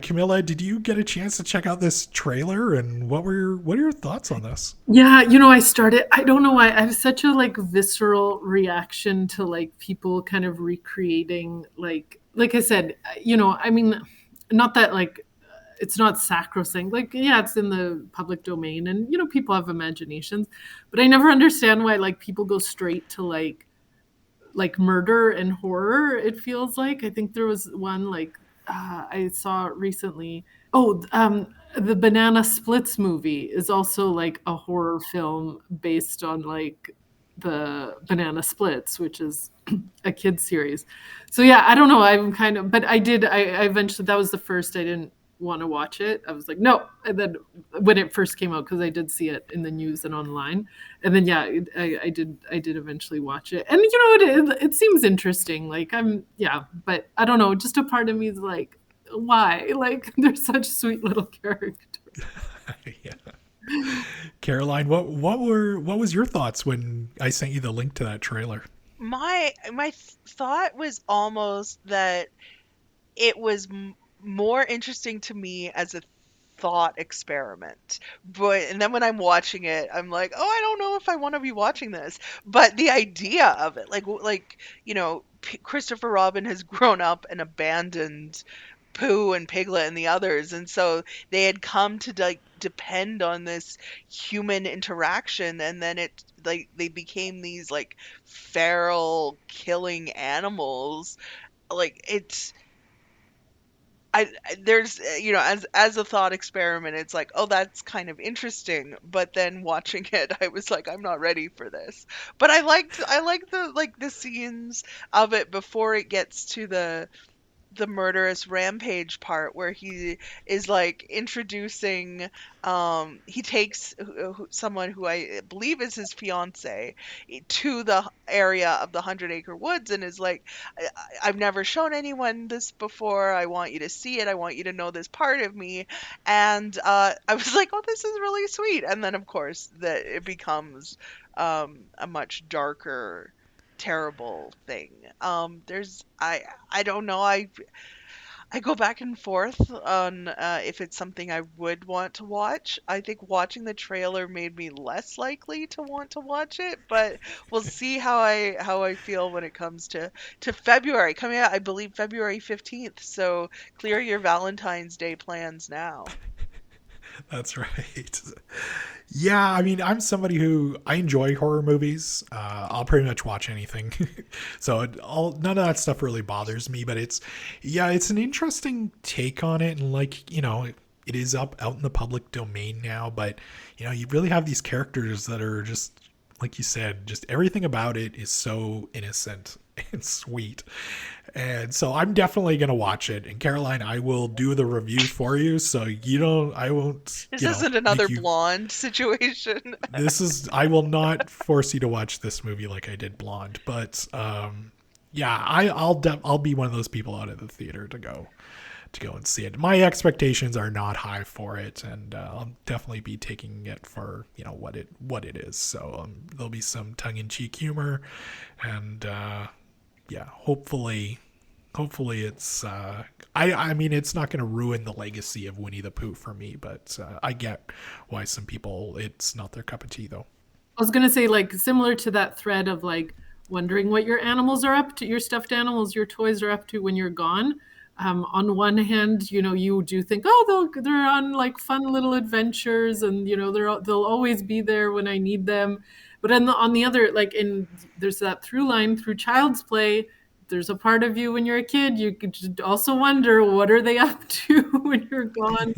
Camilla, did you get a chance to check out this trailer, and what are your thoughts on this? Yeah, you know, I don't know why I have such a like visceral reaction to like people kind of recreating like I said, you know, I mean, not that like it's not sacrosanct. Like, yeah, it's in the public domain and you know, people have imaginations, but I never understand why like people go straight to like murder and horror. It feels like I think there was one like I saw recently. Oh, the Banana Splits movie is also like a horror film based on like the Banana Splits, which is a kid series. So yeah, I don't know. I'm kind of, but I eventually, that was the first. I didn't want to watch it. I was like, no. And then when it first came out, because I did see it in the news and online, and then yeah, I did eventually watch it, and you know, it seems interesting. Like yeah, but I don't know. Just a part of me is like, why? Like they're such sweet little characters. Yeah. Caroline, what was your thoughts when I sent you the link to that trailer? My thought was almost that it was more interesting to me as a thought experiment. But and then when I'm watching it, I'm like, "Oh, I don't know if I want to be watching this." But the idea of it, like, you know, Christopher Robin has grown up and abandoned Pooh and Piglet and the others, and so they had come to like depend on this human interaction, and then it like they became these like feral killing animals. Like it's there's you know, as a thought experiment, it's like, oh, that's kind of interesting, but then watching it, I was like, I'm not ready for this. But I liked the like the scenes of it before it gets to the murderous rampage part where he is like introducing he takes someone who I believe is his fiance to the area of the 100 Acre Woods and is like, I've never shown anyone this before. I want you to see it. I want you to know this part of me. And I was like, oh, this is really sweet. And then of course that it becomes a much darker, terrible thing. There's I don't know. I go back and forth on if it's something I would want to watch. I think watching the trailer made me less likely to want to watch it, but we'll see how I feel when it comes to February. Coming out, I believe February 15th. So clear your Valentine's Day plans now. That's right. Yeah, I mean, I'm somebody who I enjoy horror movies. I'll pretty much watch anything, so none of that stuff really bothers me. But it's an interesting take on it, and like it is out in the public domain now. But you really have these characters that are just like you said, just everything about it is so innocent and sweet. And so I'm definitely going to watch it. And Caroline, I will do the review for you. So I won't, This isn't another make you, Blonde situation. I will not force you to watch this movie like I did Blonde. But, yeah, I'll be one of those people out of the theater to go and see it. My expectations are not high for it, and I'll definitely be taking it for what it is. So there'll be some tongue-in-cheek humor, and yeah, hopefully it's I mean it's not going to ruin the legacy of Winnie the Pooh for me, but I get why some people it's not their cup of tea though. I was gonna say, like, similar to that thread of like wondering what your animals are up to, your stuffed animals, your toys are up to when you're gone. On one hand, you do think, oh, they're on like fun little adventures, and they'll always be there when I need them. But on the other, like, there's that through line through Child's Play. There's a part of you when you're a kid, you could also wonder, what are they up to when you're gone,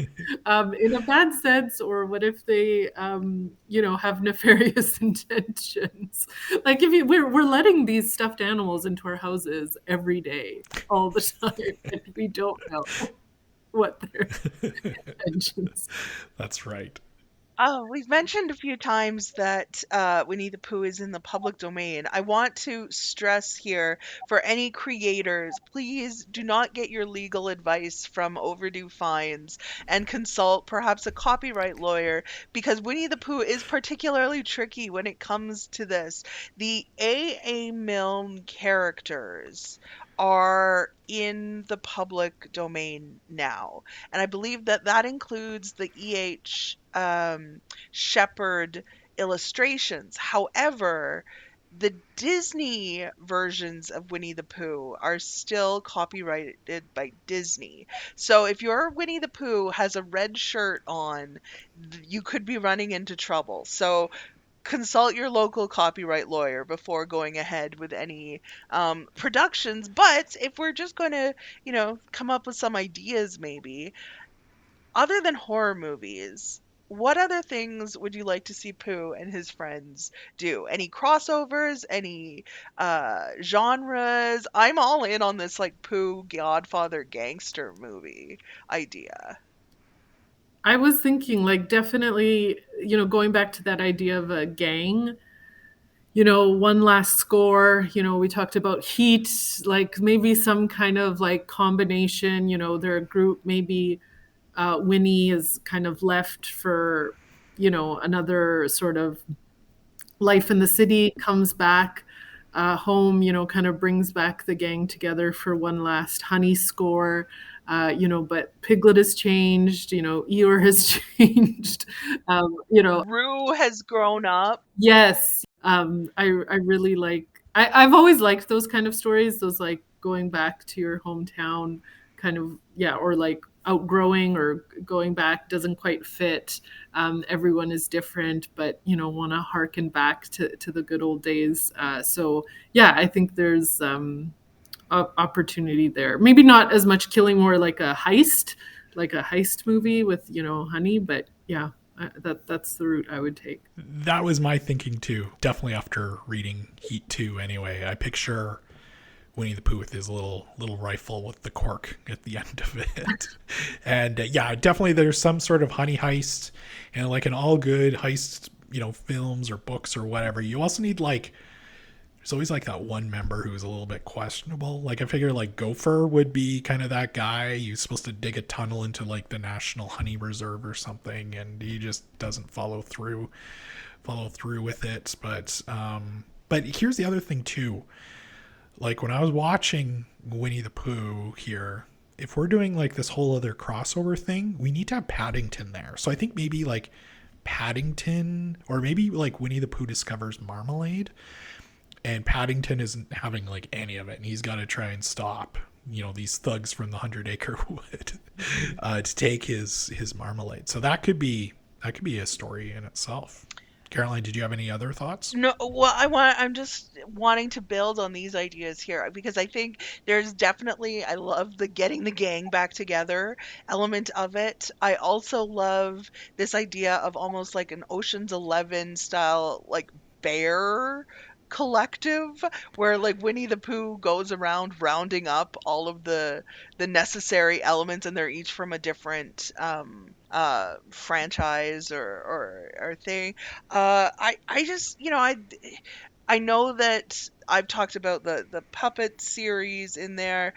in a bad sense, or what if they, have nefarious intentions? Like, we're letting these stuffed animals into our houses every day, all the time, and we don't know what their intentions. That's right. Oh, we've mentioned a few times that Winnie the Pooh is in the public domain. I want to stress here for any creators, please do not get your legal advice from Overdue Finds and consult perhaps a copyright lawyer, because Winnie the Pooh is particularly tricky when it comes to this. The A.A. Milne characters are in the public domain now. And I believe that includes the E.H. Shepherd illustrations. However, the Disney versions of Winnie the Pooh are still copyrighted by Disney. So if your Winnie the Pooh has a red shirt on, you could be running into trouble. So consult your local copyright lawyer before going ahead with any productions. But if we're just going to, come up with some ideas, maybe, other than horror movies, what other things would you like to see Pooh and his friends do? Any crossovers? Any genres? I'm all in on this like Pooh Godfather gangster movie idea. I was thinking, like, definitely, going back to that idea of a gang, one last score. We talked about Heat, like maybe some kind of like combination. They're a group, maybe Winnie is kind of left for, another sort of life in the city, comes back home, kind of brings back the gang together for one last honey score. But Piglet has changed, Eeyore has changed. Rue has grown up. Yes. I really I've always liked those kind of stories, those like going back to your hometown kind of, yeah, or like outgrowing or going back doesn't quite fit. Everyone is different, but want to harken back to the good old days. So yeah, I think there's opportunity there. Maybe not as much killing, more like a heist movie with honey. But yeah, that's the route I would take. That was my thinking too. Definitely after reading Heat 2 anyway. I picture Winnie the Pooh with his little rifle with the cork at the end of it. And yeah, definitely there's some sort of honey heist, and like in all good heist, films or books or whatever, you also need there's always like that one member who's a little bit questionable. Like I figure like Gopher would be kind of that guy. He's supposed to dig a tunnel into like the National Honey Reserve or something, and he just doesn't follow through with it. But here's the other thing too. Like when I was watching Winnie the Pooh here, if we're doing like this whole other crossover thing, we need to have Paddington there. So I think maybe like Paddington, or maybe like Winnie the Pooh discovers marmalade, and Paddington isn't having like any of it, and he's got to try and stop, you know, these thugs from the 100-acre wood to take his marmalade. So that could be a story in itself. Caroline, did you have any other thoughts? No, well, I'm just wanting to build on these ideas here because I think there's definitely, I love the getting the gang back together element of it. I also love this idea of almost like an Ocean's 11 style, like bear collective where like Winnie the Pooh goes around rounding up all of the necessary elements, and they're each from a different franchise or thing. I just, you know, I know that I've talked about the puppet series in there.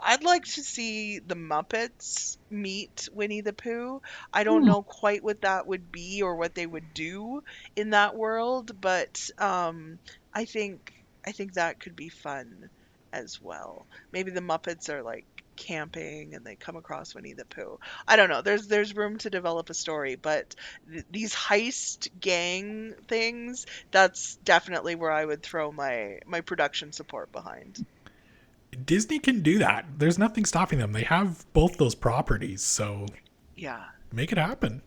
I'd like to see the Muppets meet Winnie the Pooh. I don't Hmm. know quite what that would be or what they would do in that world, but I think that could be fun as well. Maybe the Muppets are like camping and they come across Winnie the Pooh. I don't know. There's room to develop a story, but these heist gang things, that's definitely where I would throw my production support behind. Disney can do that. There's nothing stopping them. They have both those properties, so Yeah. make it happen.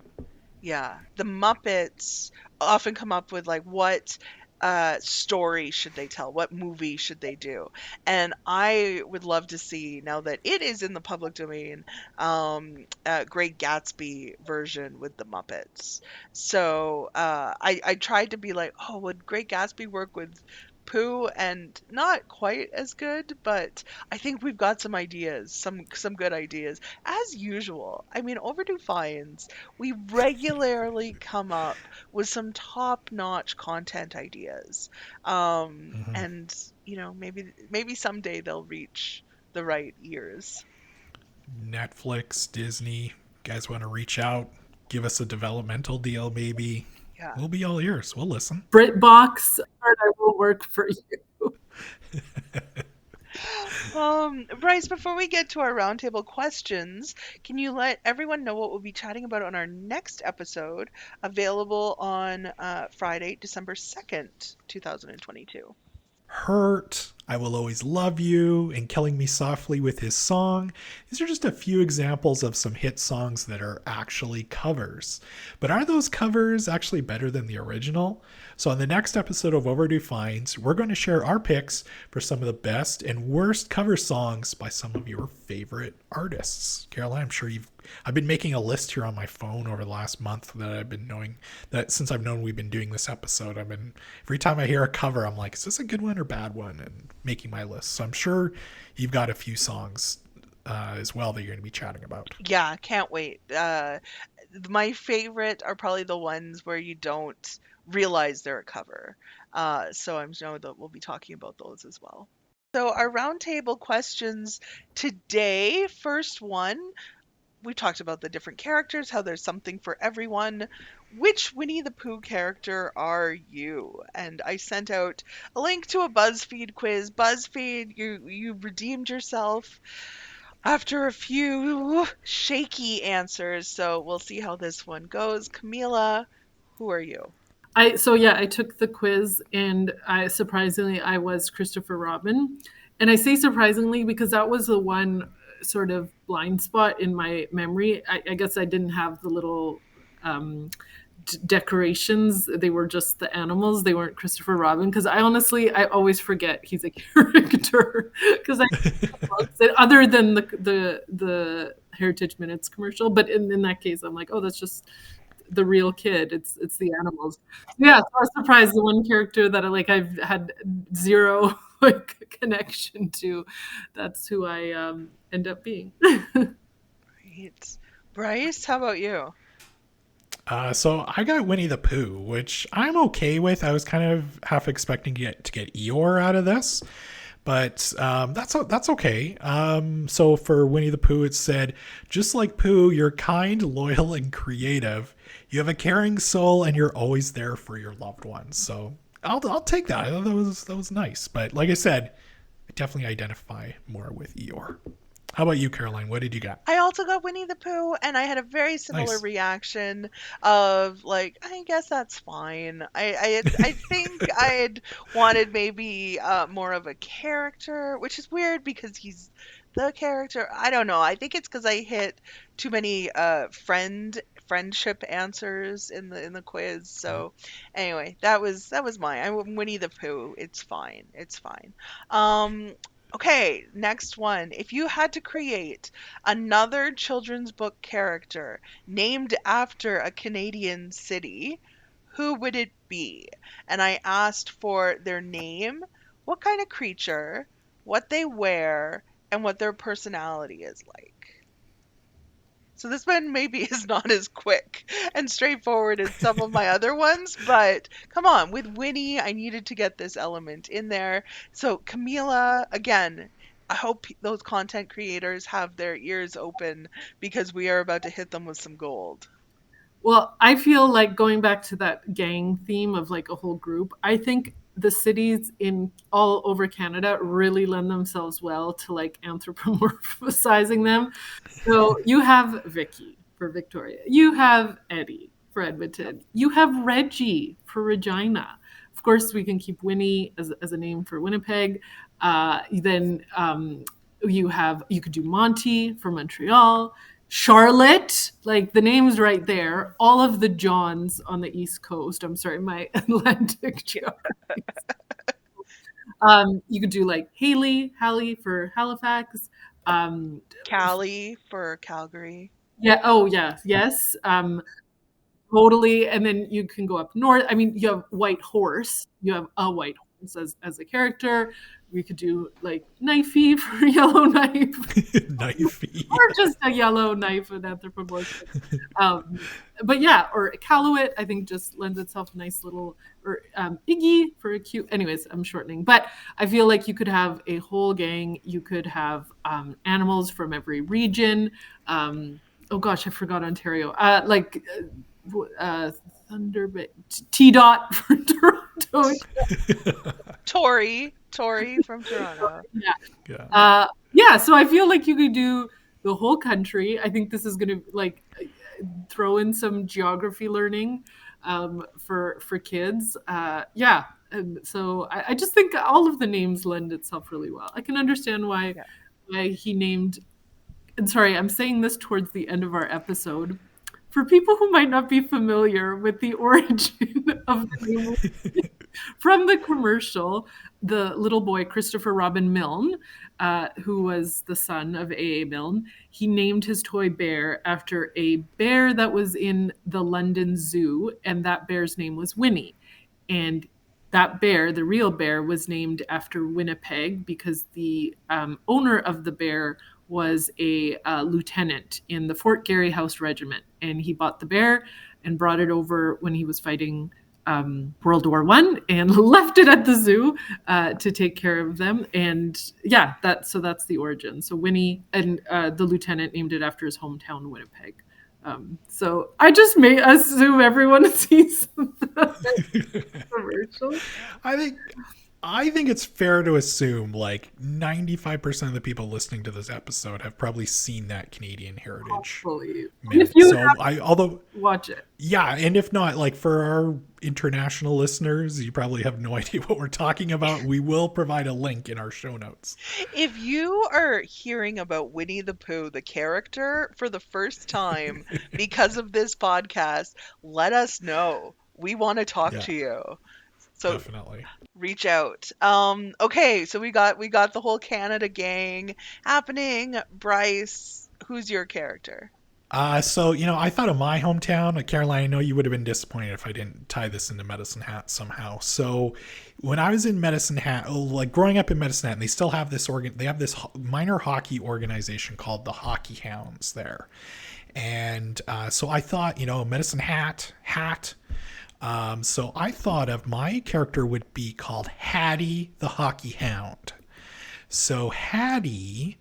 Yeah. The Muppets often come up with like what story should they tell? What movie should they do? And I would love to see, now that it is in the public domain, Great Gatsby version with the Muppets. So I tried to be like, oh, would Great Gatsby work with Pooh? And not quite as good, but I think we've got some ideas, some good ideas as usual. I mean, Overdue Finds, we regularly come up with some top-notch content ideas. Hmm. And you know, maybe someday they'll reach the right ears. Netflix, Disney, you guys want to reach out, give us a developmental deal, maybe. Yeah. We'll be all ears. We'll listen. BritBox, I will work for you. Bryce, before we get to our roundtable questions, can you let everyone know what we'll be chatting about on our next episode, available on Friday, December 2nd, 2022? Hurt, I Will Always Love You, and Killing Me Softly with His Song. These are just a few examples of some hit songs that are actually covers. But are those covers actually better than the original? So on the next episode of Overdue Finds, we're going to share our picks for some of the best and worst cover songs by some of your favorite artists. Caroline, I'm sure I've been making a list here on my phone over the last month that I've been knowing that since I've known we've been doing this episode, every time I hear a cover, I'm like, is this a good one or bad one? And making my list. So I'm sure you've got a few songs as well that you're going to be chatting about. Yeah, can't wait. My favorite are probably the ones where you don't realize they're a cover. So I'm sure that we'll be talking about those as well. So our roundtable questions today, first one, we talked about the different characters, how there's something for everyone. Which Winnie the Pooh character are you? And I sent out a link to a BuzzFeed quiz. BuzzFeed, you redeemed yourself after a few shaky answers, so we'll see how this one goes. Camila, who are you? I took the quiz, and I was Christopher Robin. And I say surprisingly because that was the one sort of blind spot in my memory. I guess I didn't have the little decorations. They were just the animals. They weren't Christopher Robin, because I always forget he's a character, because other than the Heritage Minutes commercial. But in that case, I'm like, oh, that's just the real kid. It's the animals. Yeah, so I was surprised. The one character that I've had zero connection to, that's who I end up being. Right. Bryce, how about you? So I got Winnie the Pooh, which I'm okay with. I was kind of half expecting to get Eeyore out of this, but that's okay. So for Winnie the Pooh, it said, just like Pooh, you're kind, loyal, and creative. You have a caring soul, and you're always there for your loved ones. So I'll take that. I thought that was nice. But like I said, I definitely identify more with Eeyore. How about you, Caroline? What did you got? I also got Winnie the Pooh, and I had a very similar Nice. reaction of like, I guess that's fine. I think I had wanted maybe more of a character, which is weird because he's the character. I don't know. I think it's because I hit too many friendship answers in the quiz. So anyway, that was mine. I'm Winnie the Pooh. It's fine. It's fine. Um, okay, next one. If you had to create another children's book character named after a Canadian city, who would it be? And I asked for their name, what kind of creature, what they wear, and what their personality is like. So this one maybe is not as quick and straightforward as some of my other ones, but come on, with Winnie, I needed to get this element in there. So Camila, again, I hope those content creators have their ears open because we are about to hit them with some gold. Well, I feel like going back to that gang theme of like a whole group, I think the cities in all over Canada really lend themselves well to like anthropomorphizing them. So you have Vicky for Victoria. You have Eddie for Edmonton. You have Reggie for Regina. Of course, we can keep Winnie as a name for Winnipeg. Then you could do Monty for Montreal. Charlotte, like the name's right there. All of the Johns on the East Coast. I'm sorry, my Atlantic geography. You could do like Hallie for Halifax. Callie for Calgary. Yeah. Oh, yeah. Yes. Totally. And then you can go up north. I mean, you have White Horse. You have a White Horse as a character. We could do like Knifey for Yellow Knife. Knifey. Or just a yellow knife with anthropomorphic. But yeah, or Caluit, I think just lends itself a nice little, or Iggy for a cute, anyways, I'm shortening. But I feel like you could have a whole gang. You could have animals from every region. Oh gosh, I forgot Ontario. Thunder, T-Dot for Toronto. Tori from Toronto. Yeah. Yeah, so I feel like you could do the whole country. I think this is going to like throw in some geography learning for kids. Yeah, and so I just think all of the names lend itself really well. I can understand why he named. And sorry, I'm saying this towards the end of our episode. For people who might not be familiar with the origin of the name from the commercial, the little boy Christopher Robin Milne, who was the son of A.A. Milne, he named his toy bear after a bear that was in the London Zoo, and that bear's name was Winnie. And that bear, the real bear, was named after Winnipeg because the owner of the bear was a lieutenant in the Fort Garry House Regiment, and he bought the bear and brought it over when he was fighting World War I and left it at the zoo to take care of them. And yeah, that's the origin. So Winnie, and the lieutenant named it after his hometown, Winnipeg. So I just may assume everyone sees the commercial. I think it's fair to assume like 95% of the people listening to this episode have probably seen that Canadian Heritage minute. Although watch it. Yeah, and if not, like for our international listeners, you probably have no idea what we're talking about. We will provide a link in our show notes. If you are hearing about Winnie the Pooh, the character, for the first time because of this podcast, let us know. We want to talk to you. So definitely reach out. Okay, so we got the whole Canada gang happening. Bryce, who's your character? So I thought of my hometown, Caroline. I know you would have been disappointed if I didn't tie this into Medicine Hat somehow. So when I was in Medicine Hat, like growing up in Medicine Hat, and they still have this they have this minor hockey organization called the Hockey Hounds there, and so I thought, Medicine Hat. So I thought of my character would be called Hattie the Hockey Hound. So Hattie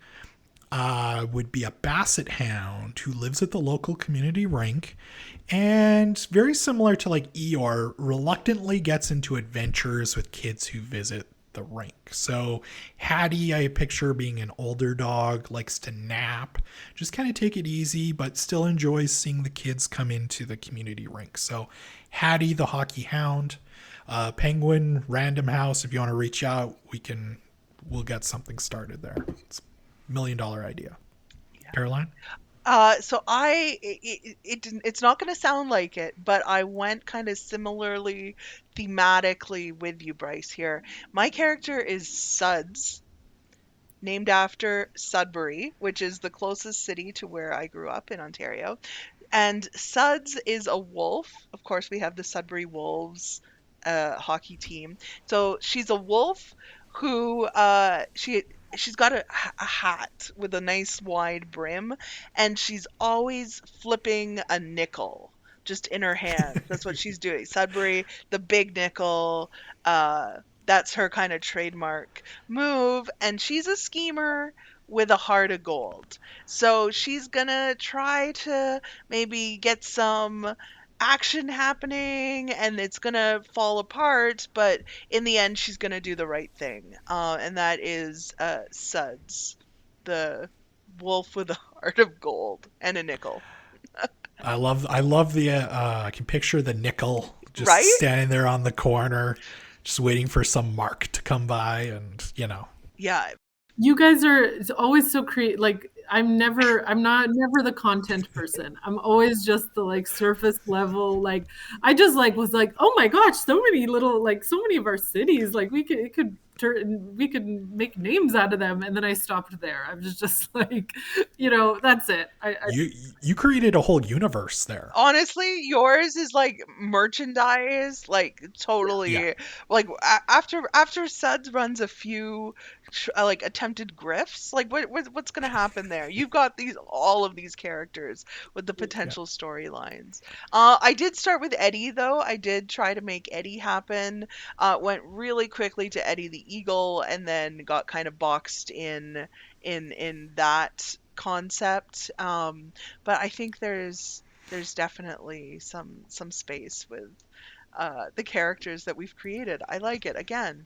would be a basset hound who lives at the local community rink, and very similar to like Eeyore, reluctantly gets into adventures with kids who visit the rink. So Hattie, I picture being an older dog, likes to nap, just kind of take it easy, but still enjoys seeing the kids come into the community rink. So Hattie, the hockey hound. Penguin, Random House, if you want to reach out, we'll get something started there. It's $1 million idea. Yeah. Caroline? So it's not going to sound like it, but I went kind of similarly thematically with you, Bryce, here. My character is Suds, named after Sudbury, which is the closest city to where I grew up in Ontario. And Suds is a wolf. Of course, we have the Sudbury Wolves hockey team. So she's a wolf who she's got a hat with a nice wide brim, and she's always flipping a nickel just in her hand. That's what she's doing. Sudbury, the big nickel. That's her kind of trademark move, and she's a schemer with a heart of gold. So she's gonna try to maybe get some action happening, and it's gonna fall apart, but in the end she's gonna do the right thing, and that is Suds, the wolf with a heart of gold and a nickel. I love the I can picture the nickel just Right. standing there on the corner, just waiting for some mark to come by, and Yeah. You guys are always so creative. Like I'm never the content person. I'm always just the like surface level. Like I just like was like, oh my gosh, so many little like so many of our cities. Like we could make names out of them. And then I stopped there. I was just like, that's it. you created a whole universe there. Honestly, yours is like merchandise, like Yeah. totally. Like after Suds runs a few like attempted grifts, like what's gonna happen there? You've got all of these characters with the Yeah. potential storylines. I did start with Eddie though. I did try to make Eddie happen. Went really quickly to Eddie the Eagle, and then got kind of boxed in that concept. But I think there's definitely some space with the characters that we've created. I like it. Again,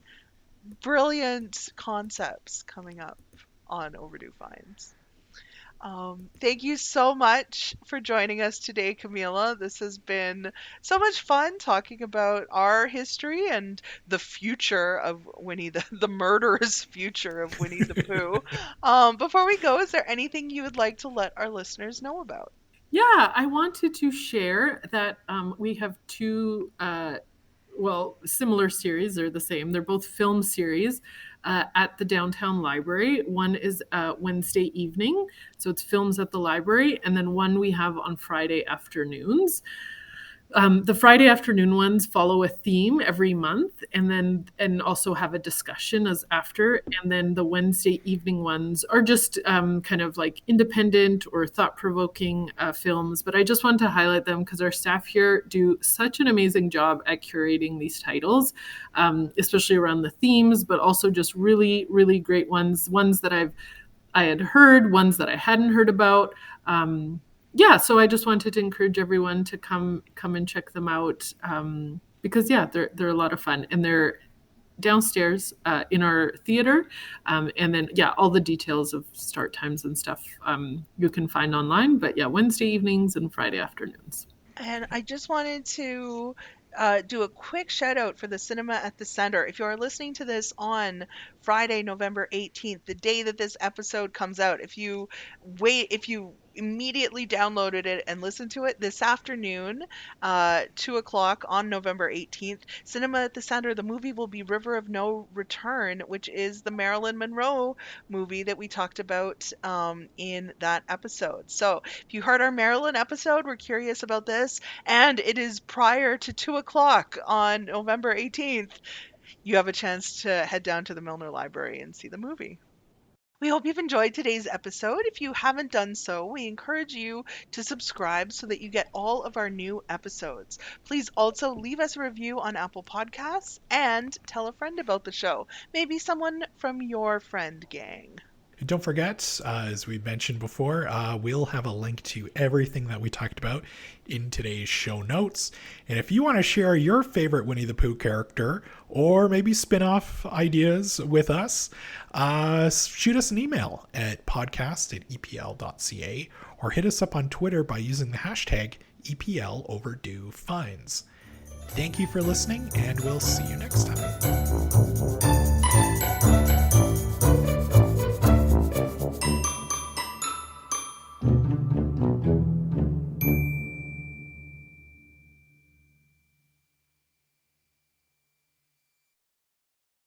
brilliant concepts coming up on Overdue Finds. Thank you so much for joining us today, Camila. This has been so much fun talking about our history and the future of the murderous future of Winnie the Pooh. Before we go, is there anything you would like to let our listeners know about? Yeah, I wanted to share that we have two, similar series. They're the same. They're both film series at the downtown library. One is Wednesday evening, so it's films at the library, and then one we have on Friday afternoons. The Friday afternoon ones follow a theme every month, and also have a discussion as after. And then the Wednesday evening ones are just kind of like independent or thought-provoking films. But I just want to highlight them because our staff here do such an amazing job at curating these titles, especially around the themes, but also just really, really great ones that I had heard, ones that I hadn't heard about. So I just wanted to encourage everyone to come and check them out, because they're a lot of fun, and they're downstairs in our theater, and then all the details of start times and stuff you can find online. But Wednesday evenings and Friday afternoons. And I just wanted to do a quick shout out for the Cinema at the Center. If you are listening to this on Friday, November 18th, the day that this episode comes out, if you immediately downloaded it and listened to it this afternoon, 2 o'clock on November 18th, Cinema at the Center, the movie will be River of No Return, which is the Marilyn Monroe movie that we talked about in that episode. So if you heard our Marilyn episode, we're curious about this, and it is prior to 2 o'clock on November 18th, you have a chance to head down to the Milne Library and see the movie. We hope you've enjoyed today's episode. If you haven't done so, we encourage you to subscribe so that you get all of our new episodes. Please also leave us a review on Apple Podcasts and tell a friend about the show. Maybe someone from your friend gang. And don't forget, as we mentioned before, we'll have a link to everything that we talked about in today's show notes. And if you want to share your favorite Winnie the Pooh character or maybe spin-off ideas with us, shoot us an email at podcast@epl.ca or hit us up on Twitter by using the hashtag EPL Overdue Finds. Thank you for listening, and we'll see you next time.